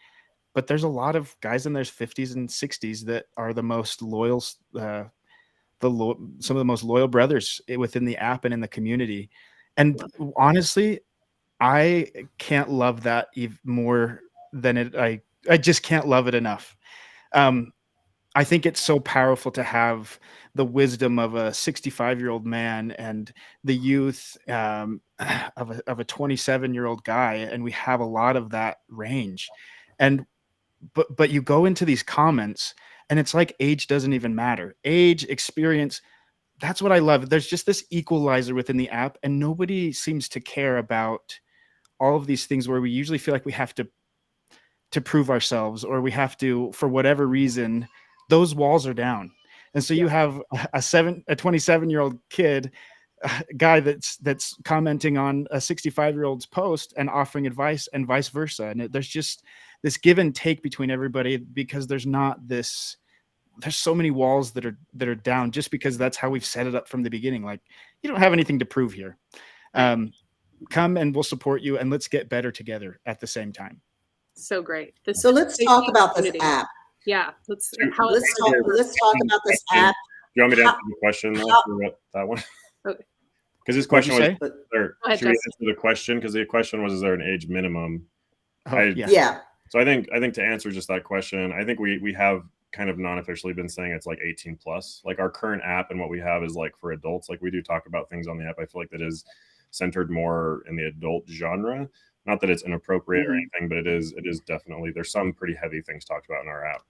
But there's a lot of guys in their 50s and 60s that are the most loyal, some of the most loyal brothers within the app and in the community. And honestly, I can't love that even more than it. I just can't love it enough. I think it's so powerful to have the wisdom of a 65-year-old man and the youth of a 27-year-old guy, and we have a lot of that range. But you go into these comments and it's like age doesn't even matter. Age, experience, that's what I love. There's just this equalizer within the app, and nobody seems to care about all of these things where we usually feel like we have to prove ourselves, or we have to, for whatever reason, those walls are down. And so you have a 27-year-old kid, guy that's commenting on a 65-year-old's post and offering advice, and vice versa. And there's just this give and take between everybody, because there's so many walls that are down, just because that's how we've set it up from the beginning. Like, you don't have anything to prove here. Come and we'll support you, and let's get better together at the same time. So great. So let's talk about this app. Yeah, let's talk about this app. Do you want me to answer the question that one? Okay. Because his question was, should we answer the question? Because the question was, is there an age minimum? Yeah. So I think to answer just that question, I think we have kind of non-officially been saying it's like 18 plus. Like our current app and what we have is like for adults. Like we do talk about things on the app, I feel like that is centered more in the adult genre. Not that it's inappropriate or anything, but it is definitely, there's some pretty heavy things talked about in our app.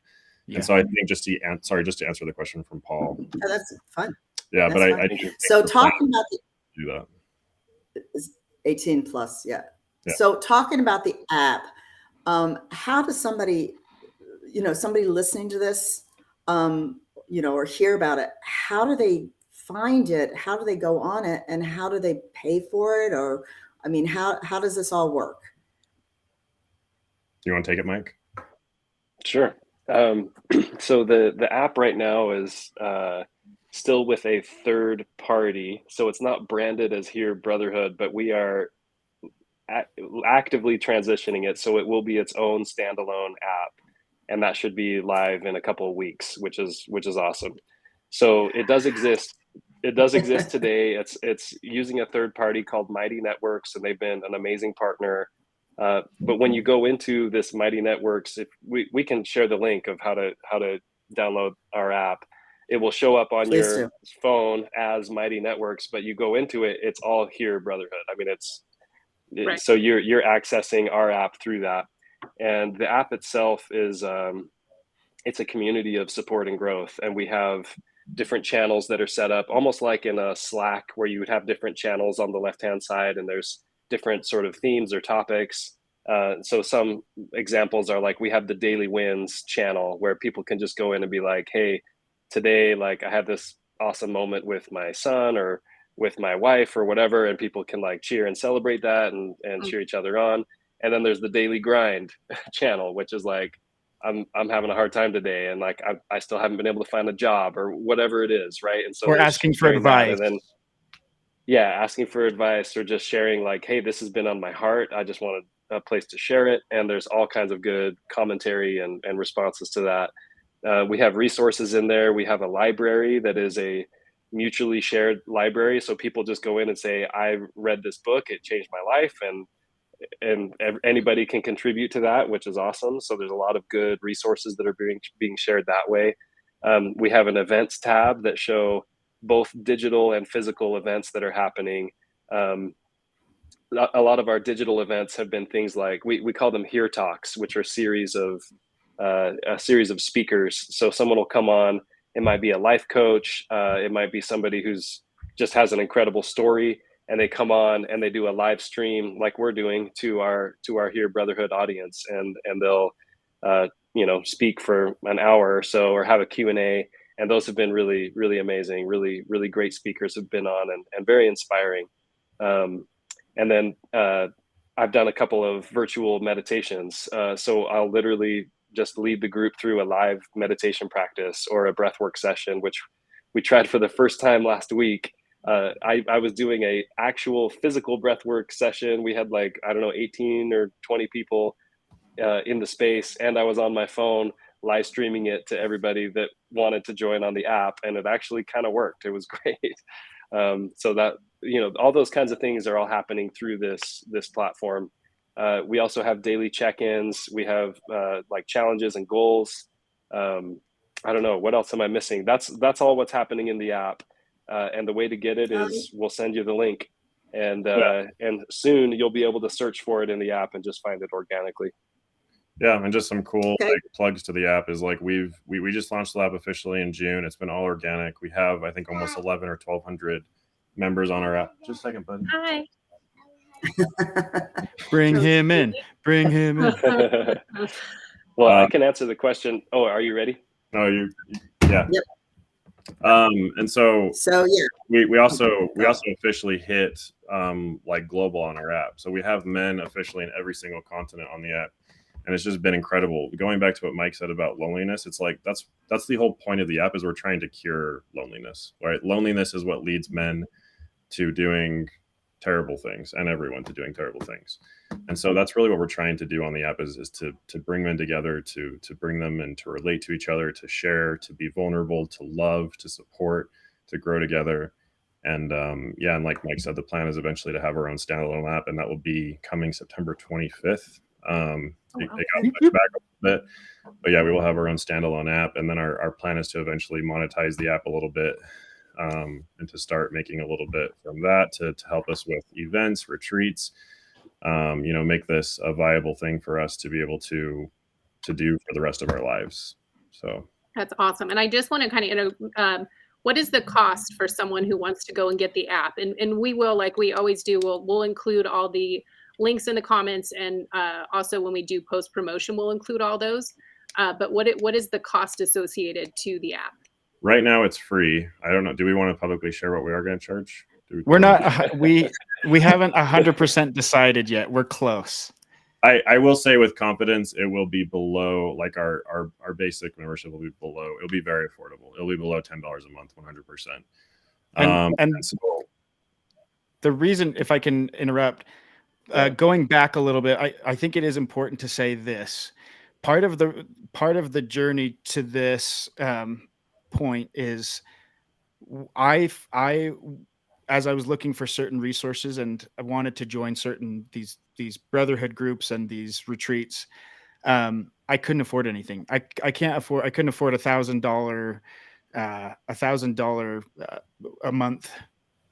Yeah. And so I think just to answer the question from Paul. Oh, that's fine. Yeah, that's but fine. So talking about do that. 18 plus, yeah. So talking about the app, how does somebody listening to this, or hear about it, how do they find it? How do they go on it? And how do they pay for it? Or, I mean, how does this all work? You want to take it, Mike? Sure. So the app right now is still with a third party. So it's not branded as Heare Brotherhood, but we are actively transitioning it. So it will be its own standalone app. And that should be live in a couple of weeks, which is awesome. So it does exist. It does exist today. It's using a third party called Mighty Networks, and they've been an amazing partner. But when you go into this Mighty Networks, if we can share the link of how to download our app. It will show up on your phone as Mighty Networks, but you go into it, it's all Heare Brotherhood. I mean, so you're accessing our app through that. And the app itself is it's a community of support and growth, and we have different channels that are set up almost like in a Slack, where you would have different channels on the left hand side, and there's different sort of themes or topics. So some examples are like, we have the daily wins channel where people can just go in and be like, hey, today, like I had this awesome moment with my son or with my wife or whatever, and people can like cheer and celebrate that and cheer each other on. And then there's the daily grind channel, which is like, I'm having a hard time today, and like I still haven't been able to find a job or whatever it is, right? And so Or there's asking for sharing that, advice. and then yeah, asking for advice or just sharing like, hey, this has been on my heart. I just wanted a place to share it. And there's all kinds of good commentary and responses to that. We have resources in there. We have a library that is a mutually shared library. So people just go in and say, I read this book, it changed my life. And anybody can contribute to that, which is awesome. So there's a lot of good resources that are being shared that way. We have an events tab that show both digital and physical events that are happening. A lot of our digital events have been things like we call them Heare Talks, which are a series of speakers. So someone will come on. It might be a life coach. It might be somebody who's just has an incredible story, and they come on and they do a live stream like we're doing to our Heare Brotherhood audience, and they'll speak for an hour or so or have a Q&A. And those have been really, really amazing. Really, really great speakers have been on and very inspiring. And then I've done a couple of virtual meditations. So I'll literally just lead the group through a live meditation practice or a breathwork session, which we tried for the first time last week. I was doing a actual physical breathwork session. We had 18 or 20 people in the space, and I was on my phone live streaming it to everybody that wanted to join on the app, and it actually kind of worked. It was great. So that, all those kinds of things are all happening through this platform. We also have daily check-ins. We have challenges and goals. I don't know, what else am I missing? That's all what's happening in the app. And the way to get it is we'll send you the link, and soon you'll be able to search for it in the app and just find it organically. Yeah, and just some cool plugs to the app is we just launched the app officially in June. It's been all organic. We have, I think, almost 11 or 1,200 members on our app. Just a second, bud. Hi. Bring him in. Bring him in. Well, I can answer the question. Oh, are you ready? No, yeah. Yep. And so yeah, we also officially hit global on our app. So we have men officially in every single continent on the app. And it's just been incredible. Going back to what Mike said about loneliness, it's like that's the whole point of the app, is we're trying to cure loneliness, right? Loneliness is what leads men to doing terrible things, and everyone to doing terrible things. And so that's really what we're trying to do on the app is to bring men together, to bring them and to relate to each other, to share, to be vulnerable, to love, to support, to grow together. And and like Mike said, the plan is eventually to have our own standalone app, and that will be coming September 25th. It got pushed back a bit, but yeah, we will have our own standalone app, and then our plan is to eventually monetize the app a little bit, and to start making a little bit from that to help us with events, retreats, make this a viable thing for us to be able to do for the rest of our lives. So that's awesome. And I just want to kind of what is the cost for someone who wants to go and get the app? And we will, like we always do, we'll include all the links in the comments, and also when we do post promotion, we'll include all those. But what is the cost associated to the app? Right now it's free. I don't know. Do we want to publicly share what we are going to charge? We're not. We haven't 100% decided yet. We're close. I will say with confidence, it will be below, our basic membership will be below. It'll be very affordable. It'll be below $10 a month, 100%. And so the reason, if I can interrupt, going back a little bit, I think it is important to say this. Part of the journey to this point is I as I was looking for certain resources and I wanted to join these brotherhood groups and these retreats, I couldn't afford anything. I couldn't afford $1,000 a month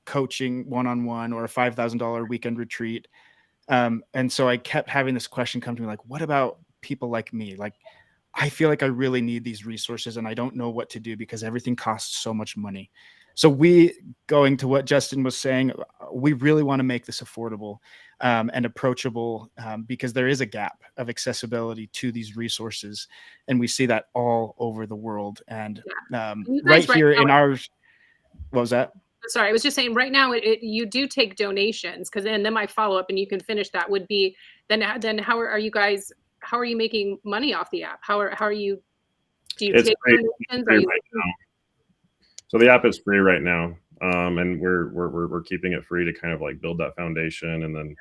coaching one-on-one, or a $5,000 weekend retreat. And so I kept having this question come to me, what about people like me? I feel like I really need these resources and I don't know what to do because everything costs so much money. So going to what Justin was saying, we really want to make this affordable and approachable, because there is a gap of accessibility to these resources. And we see that all over the world. And right here in ours, what was that? Sorry, I was just saying right now you do take donations, because then my follow-up, and you can finish that, would be then how are you guys how are you making money off the app? How are you? Do you It's take free, donations? free Are you? right now. So the app is free right now, and we're keeping it free to kind of like build that foundation, and then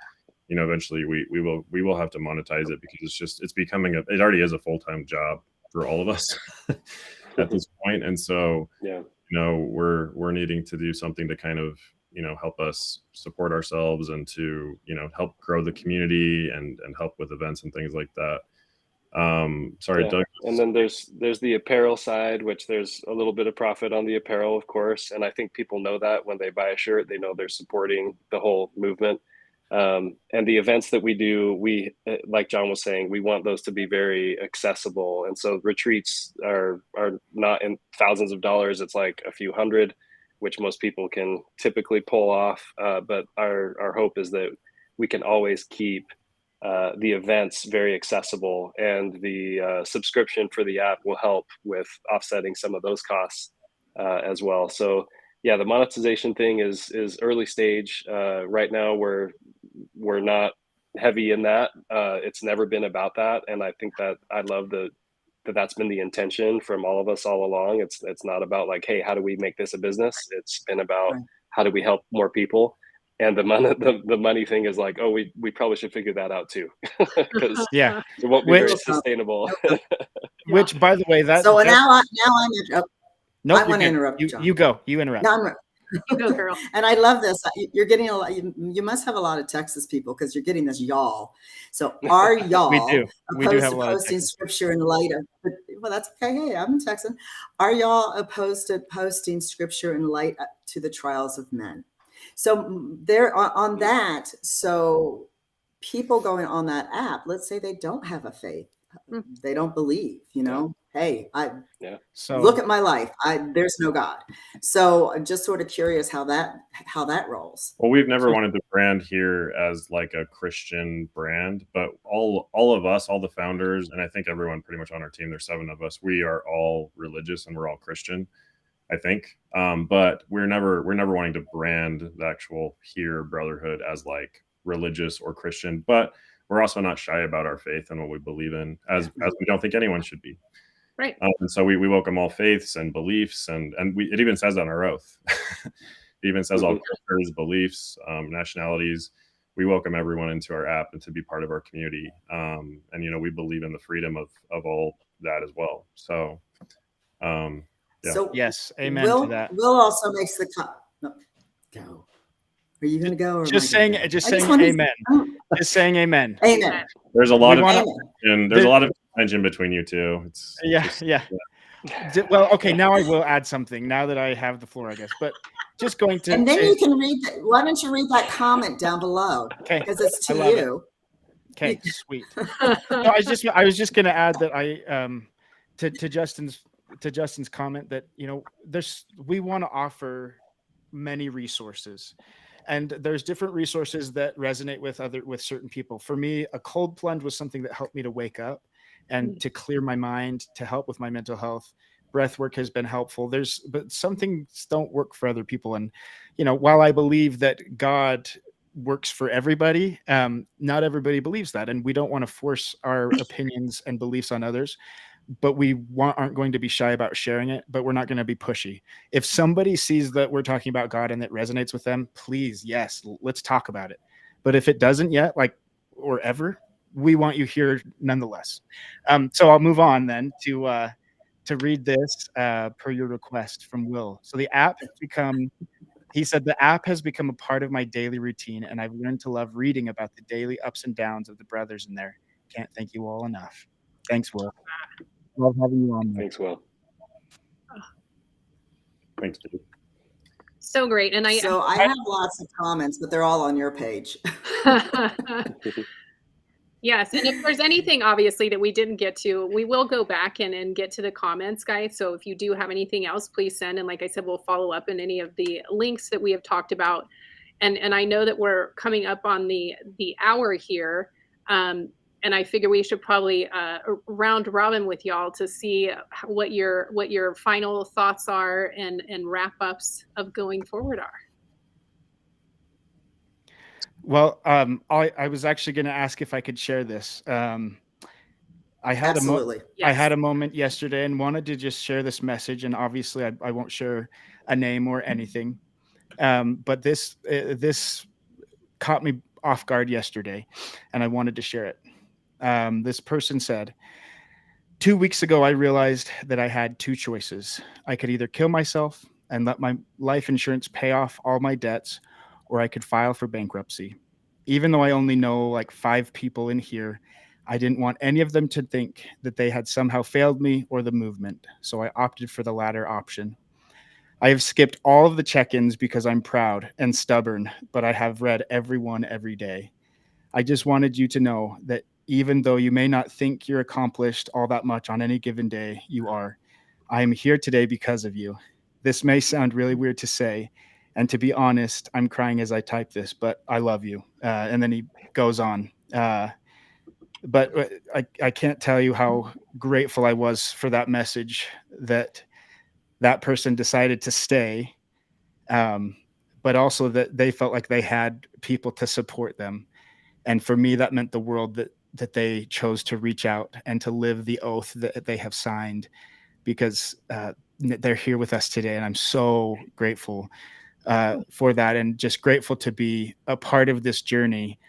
eventually we will have to monetize it, because it's becoming it already is a full-time job for all of us at this point, and so we're needing to do something to kind of help us support ourselves and to help grow the community and help with events and things like that. Sorry, Doug. And then there's the apparel side, which there's a little bit of profit on the apparel, of course, and I think people know that when they buy a shirt, they know they're supporting the whole movement. And the events that we do, we, like John was saying, we want those to be very accessible. And so retreats are not in thousands of dollars. It's like a few hundred, which most people can typically pull off. But our hope is that we can always keep the events very accessible, and the subscription for the app will help with offsetting some of those costs as well. So yeah, the monetization thing is early stage. Right now we're not heavy in that. It's never been about that. And I think that I love that's been the intention from all of us all along. It's not about like, hey, how do we make this a business? It's been about how do we help more people? And the money thing is like, oh, we probably should figure that out too, because it won't be very sustainable. Which, by the way, that's so now I'm nope, I want to interrupt you. John. You go. You interrupt. No, You go, girl. And I love this. You're getting a lot. You must have a lot of Texas people, because you're getting this y'all. So are y'all we do opposed have to a lot of posting Texas. scripture in light of? Well, that's okay. Hey, I'm a Texan. Are y'all opposed to posting scripture in light to the trials of men? So there on that. So people going on that app, let's say they don't have a faith, they don't believe. Hey, so look at my life. There's no God. So I'm just sort of curious how that rolls. Well, we've never wanted to brand here as like a Christian brand, but all of us, all the founders, and I think everyone pretty much on our team, there's 7 of us, we are all religious and we're all Christian, I think. But we're never wanting to brand the actual Heare Brotherhood as like religious or Christian, but we're also not shy about our faith and what we believe in, as we don't think anyone should be. Right. And so we welcome all faiths and beliefs, and it even says on our oath. It even says all cultures, beliefs, nationalities. We welcome everyone into our app and to be part of our community. And we believe in the freedom of all that as well. So So yes, amen to that. Will also makes the go. Are you going to go? Or just saying amen. Just saying amen. Amen. There's a lot of tension between you two. Well, okay, now I will add something now that I have the floor, I guess. But just going to and then you can read why don't you read that comment down below? Okay. Because it's to you. Okay, sweet. No, I was just gonna add that to Justin's comment that we want to offer many resources, and there's different resources that resonate with certain people. For me, a cold plunge was something that helped me to wake up and to clear my mind, to help with my mental health. Breath work has been helpful. But some things don't work for other people. And, while I believe that God works for everybody, not everybody believes that. And we don't want to force our opinions and beliefs on others, but we aren't going to be shy about sharing it, but we're not going to be pushy. If somebody sees that we're talking about God and it resonates with them, please, yes, let's talk about it. But if it doesn't yet, or ever, we want you here nonetheless. So I'll move on then to read this per your request from Will. So he said, the app has become a part of my daily routine, and I've learned to love reading about the daily ups and downs of the brothers in there. Can't thank you all enough. Thanks, Will. Love having you on. Thanks, Will. Thanks, dude. So great. And I have lots of comments, but they're all on your page. Yes. And if there's anything, obviously, that we didn't get to, we will go back and get to the comments, guys. So if you do have anything else, please send. And like I said, we'll follow up in any of the links that we have talked about. And I know that we're coming up on the hour here. And I figure we should probably round robin with y'all to see what your final thoughts are and wrap ups of going forward are. Well, I was actually going to ask if I could share this. I had Absolutely. I had Yes. a moment yesterday and wanted to just share this message. And obviously, I won't share a name or anything. But this caught me off guard yesterday, and I wanted to share it. This person said, 2 weeks ago, I realized that I had two choices. I could either kill myself and let my life insurance pay off all my debts, or I could file for bankruptcy. Even though I only know like 5 people in here, I didn't want any of them to think that they had somehow failed me or the movement. So I opted for the latter option. I have skipped all of the check-ins because I'm proud and stubborn, but I have read every one every day. I just wanted you to know that even though you may not think you're accomplished all that much on any given day, you are. I am here today because of you. This may sound really weird to say, and to be honest, I'm crying as I type this, but I love you. And then he goes on. But I can't tell you how grateful I was for that message, that that person decided to stay, but also that they felt like they had people to support them. And for me, that meant the world that they chose to reach out and to live the oath that they have signed, because they're here with us today. And I'm so grateful for that, and just grateful to be a part of this journey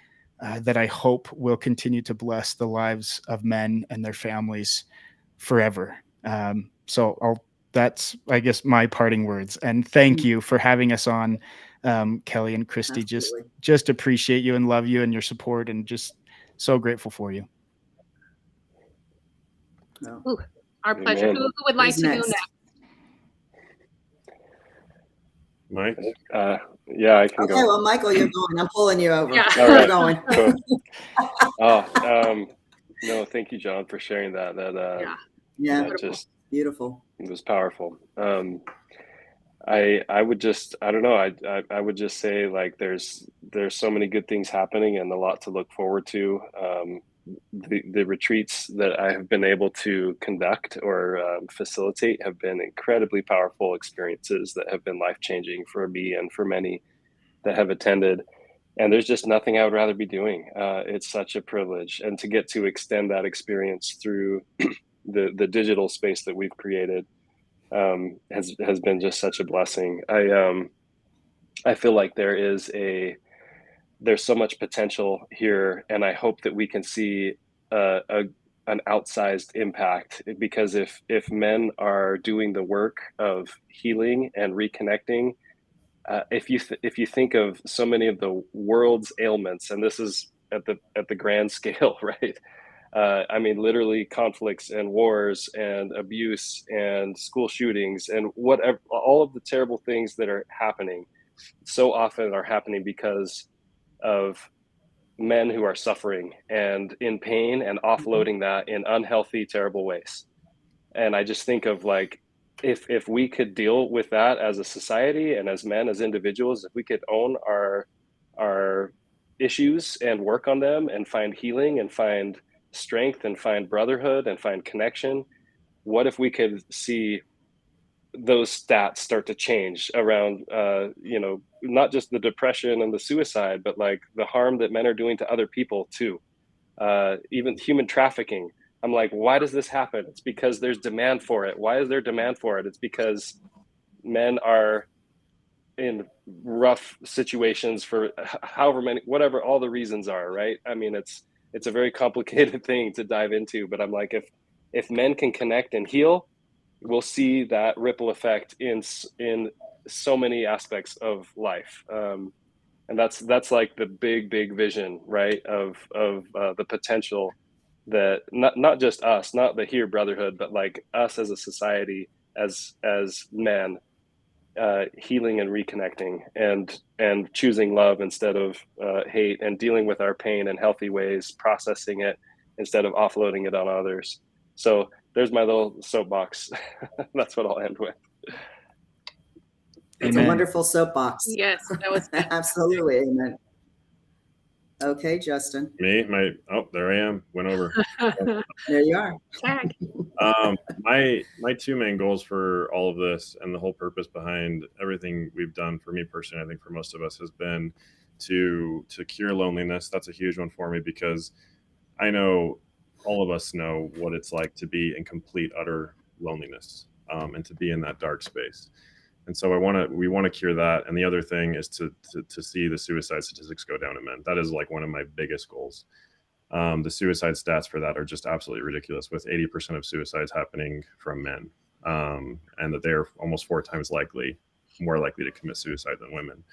that I hope will continue to bless the lives of men and their families forever. That's, I guess, my parting words. And thank you for having us on, Kelly and Christy. Absolutely. Just appreciate you and love you and your support, and just so grateful for you. No. Ooh, our pleasure. Amen. Who would like Who's to go next? next? Mike? Yeah, I can Okay, go. well, Michael, you're going. I'm pulling you over. Yeah. All You're right. going. Cool. No, thank you, John, for sharing that. Yeah, That just beautiful. it was powerful. I would just, I don't know, I would just say, like, there's so many good things happening and a lot to look forward to. The retreats that I have been able to conduct or facilitate have been incredibly powerful experiences that have been life-changing for me and for many that have attended. And there's just nothing I would rather be doing. It's such a privilege, and to get to extend that experience through the digital space that we've created has been just such a blessing. I feel like there's so much potential here, and I hope that we can see an outsized impact, because if men are doing the work of healing and reconnecting, if you think of so many of the world's ailments, and this is at the grand scale, right? I mean, literally conflicts and wars and abuse and school shootings and whatever, all of the terrible things that are happening so often are happening because of men who are suffering and in pain and offloading that in unhealthy, terrible ways. And I just think of, like, if we could deal with that as a society and as men, as individuals, if we could own our issues and work on them and find healing and find strength and find brotherhood and find connection, what if we could see those stats start to change around, not just the depression and the suicide, but like the harm that men are doing to other people too, even human trafficking. I'm like, why does this happen? It's because there's demand for it. Why is there demand for it? It's because men are in rough situations for however many, whatever all the reasons are, right? I mean, it's a very complicated thing to dive into, but I'm like, if men can connect and heal, we'll see that ripple effect in so many aspects of life. And that's like the big vision, right? Of the potential that not just us, not the Heare Brotherhood, but like us as a society, as men, healing and reconnecting and choosing love instead of hate, and dealing with our pain in healthy ways, processing it instead of offloading it on others. So there's my little soapbox. That's what I'll end with. It's Amen. a wonderful soapbox. Yes, that was Absolutely. Amen. Okay, Justin. Me? There I am. Went over. There you are. tag. My two main goals for all of this, and the whole purpose behind everything we've done, for me personally, I think for most of us, has been to cure loneliness. That's a huge one for me, because I know all of us know what it's like to be in complete, utter loneliness, and to be in that dark space. And so we want to cure that. And the other thing is to see the suicide statistics go down in men. That is like one of my biggest goals. The suicide stats for that are just absolutely ridiculous, with 80% of suicides happening from men, and that they're almost 4 times more likely to commit suicide than women.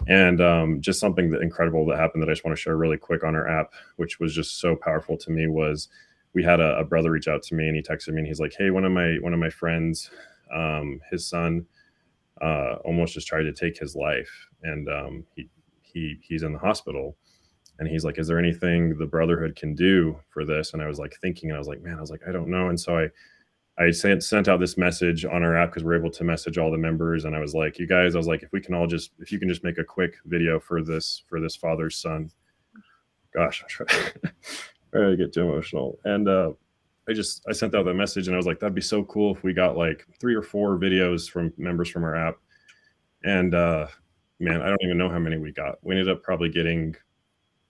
And just something that incredible that happened that I just want to share really quick on our app, which was just so powerful to me, was we had a brother reach out to me, and he texted me, and he's like, hey, one of my friends, his son almost just tried to take his life, and he's in the hospital, and he's like, is there anything the Brotherhood can do for this? And I was like thinking, and I was like, man, I don't know. And so I sent out this message on our app, because we're able to message all the members, and I was like, you guys, I was like, if you can just make a quick video for this father's son. Gosh, I'm trying to get too emotional. And I sent out that message, and I was like, that'd be so cool if we got like 3 or 4 videos from members from our app. And man, I don't even know how many we got. We ended up probably getting,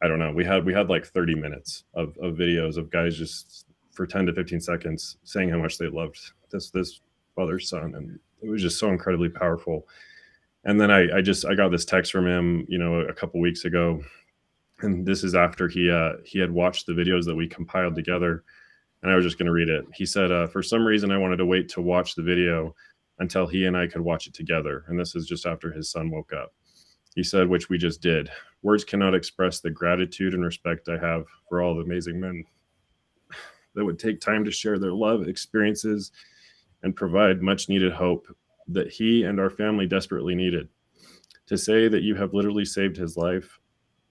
I don't know, we had like 30 minutes of videos of guys just for 10 to 15 seconds saying how much they loved this father's son. And it was just so incredibly powerful. And then I got this text from him, a couple weeks ago. And this is after he had watched the videos that we compiled together. And I was just going to read it. He said, for some reason, I wanted to wait to watch the video until he and I could watch it together. And this is just after his son woke up. He said, which we just did. Words cannot express the gratitude and respect I have for all the amazing men that would take time to share their love, experiences, and provide much needed hope that he and our family desperately needed. To say that you have literally saved his life,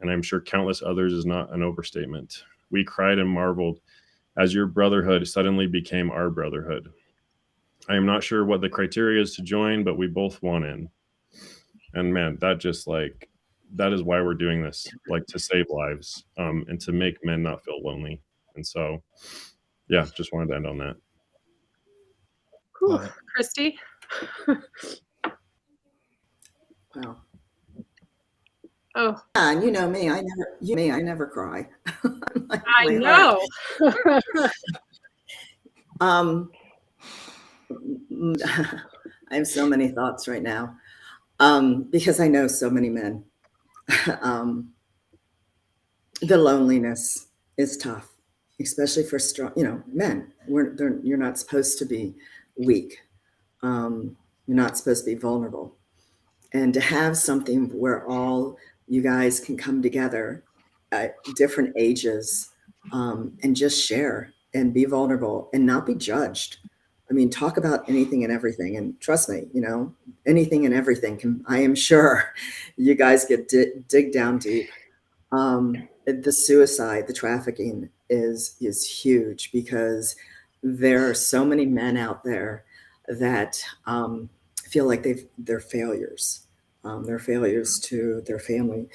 and I'm sure countless others, is not an overstatement. We cried and marveled as your brotherhood suddenly became our brotherhood. I am not sure what the criteria is to join, but we both want in. And man, that is why we're doing this, like to save lives, and to make men not feel lonely. And so, yeah, just wanted to end on that. Whew, Christy. Wow. Oh, Yeah, and you know me, I never cry. Like, I know. I have so many thoughts right now, because I know so many men. The loneliness is tough, especially for strong, men. You're not supposed to be weak. You're not supposed to be vulnerable. And to have something where all you guys can come together at different ages, and just share and be vulnerable and not be judged. I mean, talk about anything and everything. And trust me, anything and everything I am sure you guys get dig down deep. The suicide, the trafficking is huge, because there are so many men out there that feel like they're failures. They're failures to their family,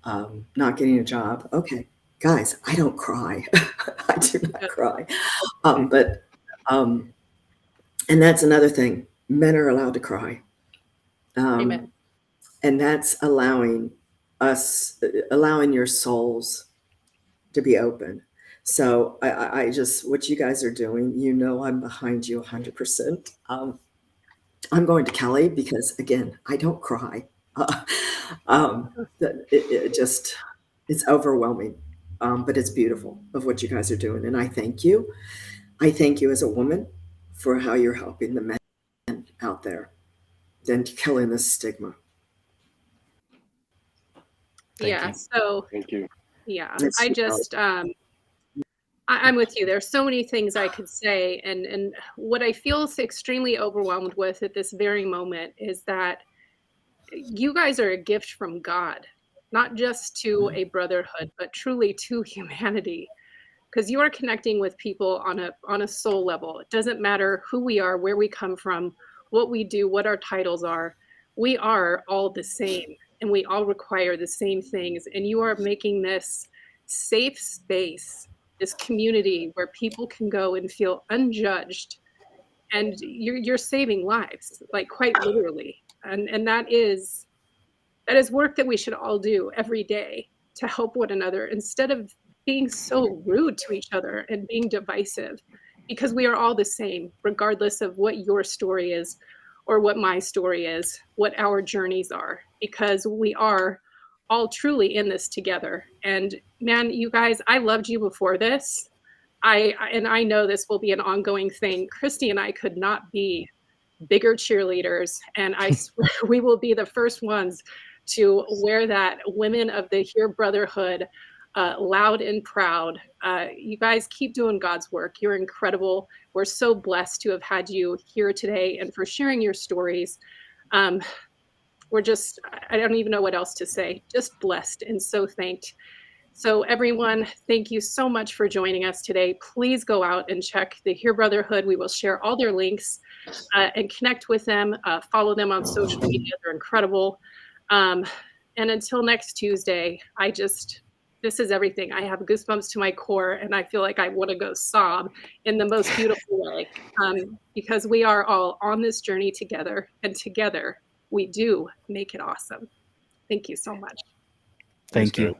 not getting a job. Okay, guys, I don't cry. I do not cry. And that's another thing. Men are allowed to cry. Amen. And that's allowing your souls to be open. So I just, what you guys are doing, I'm behind you 100%. I'm going to Kelly because, again, I don't cry. It's overwhelming, but it's beautiful of what you guys are doing. And I thank you. I thank you as a woman for how you're helping the men out there, then killing the stigma. Yeah. So Thank you. yeah, It's I just, I'm with you. There's so many things I could say. And what I feel extremely overwhelmed with at this very moment is that you guys are a gift from God, not just to a brotherhood, but truly to humanity. Because you are connecting with people on a soul level. It doesn't matter who we are, where we come from, what we do, what our titles are. We are all the same, and we all require the same things. And you are making this safe space, this community where people can go and feel unjudged, and you're saving lives, like quite literally. And that is work that we should all do every day to help one another, instead of being so rude to each other and being divisive, because we are all the same, regardless of what your story is or what my story is, what our journeys are, because we are all truly in this together. And man, you guys, I loved you before this. I know this will be an ongoing thing. Christy and I could not be bigger cheerleaders, and I swear we will be the first ones to wear that Women of the Heare Brotherhood loud and proud. You guys keep doing God's work. You're incredible. We're so blessed to have had you here today and for sharing your stories. We're just, I don't even know what else to say, just blessed and so thanked. So everyone, thank you so much for joining us today. Please go out and check the Heare Brotherhood. We will share all their links and connect with them. Follow them on social media. They're incredible. And until next Tuesday, this is everything. I have goosebumps to my core, and I feel like I want to go sob in the most beautiful way, because we are all on this journey together, and together we do make it awesome. Thank you so much. Thank you.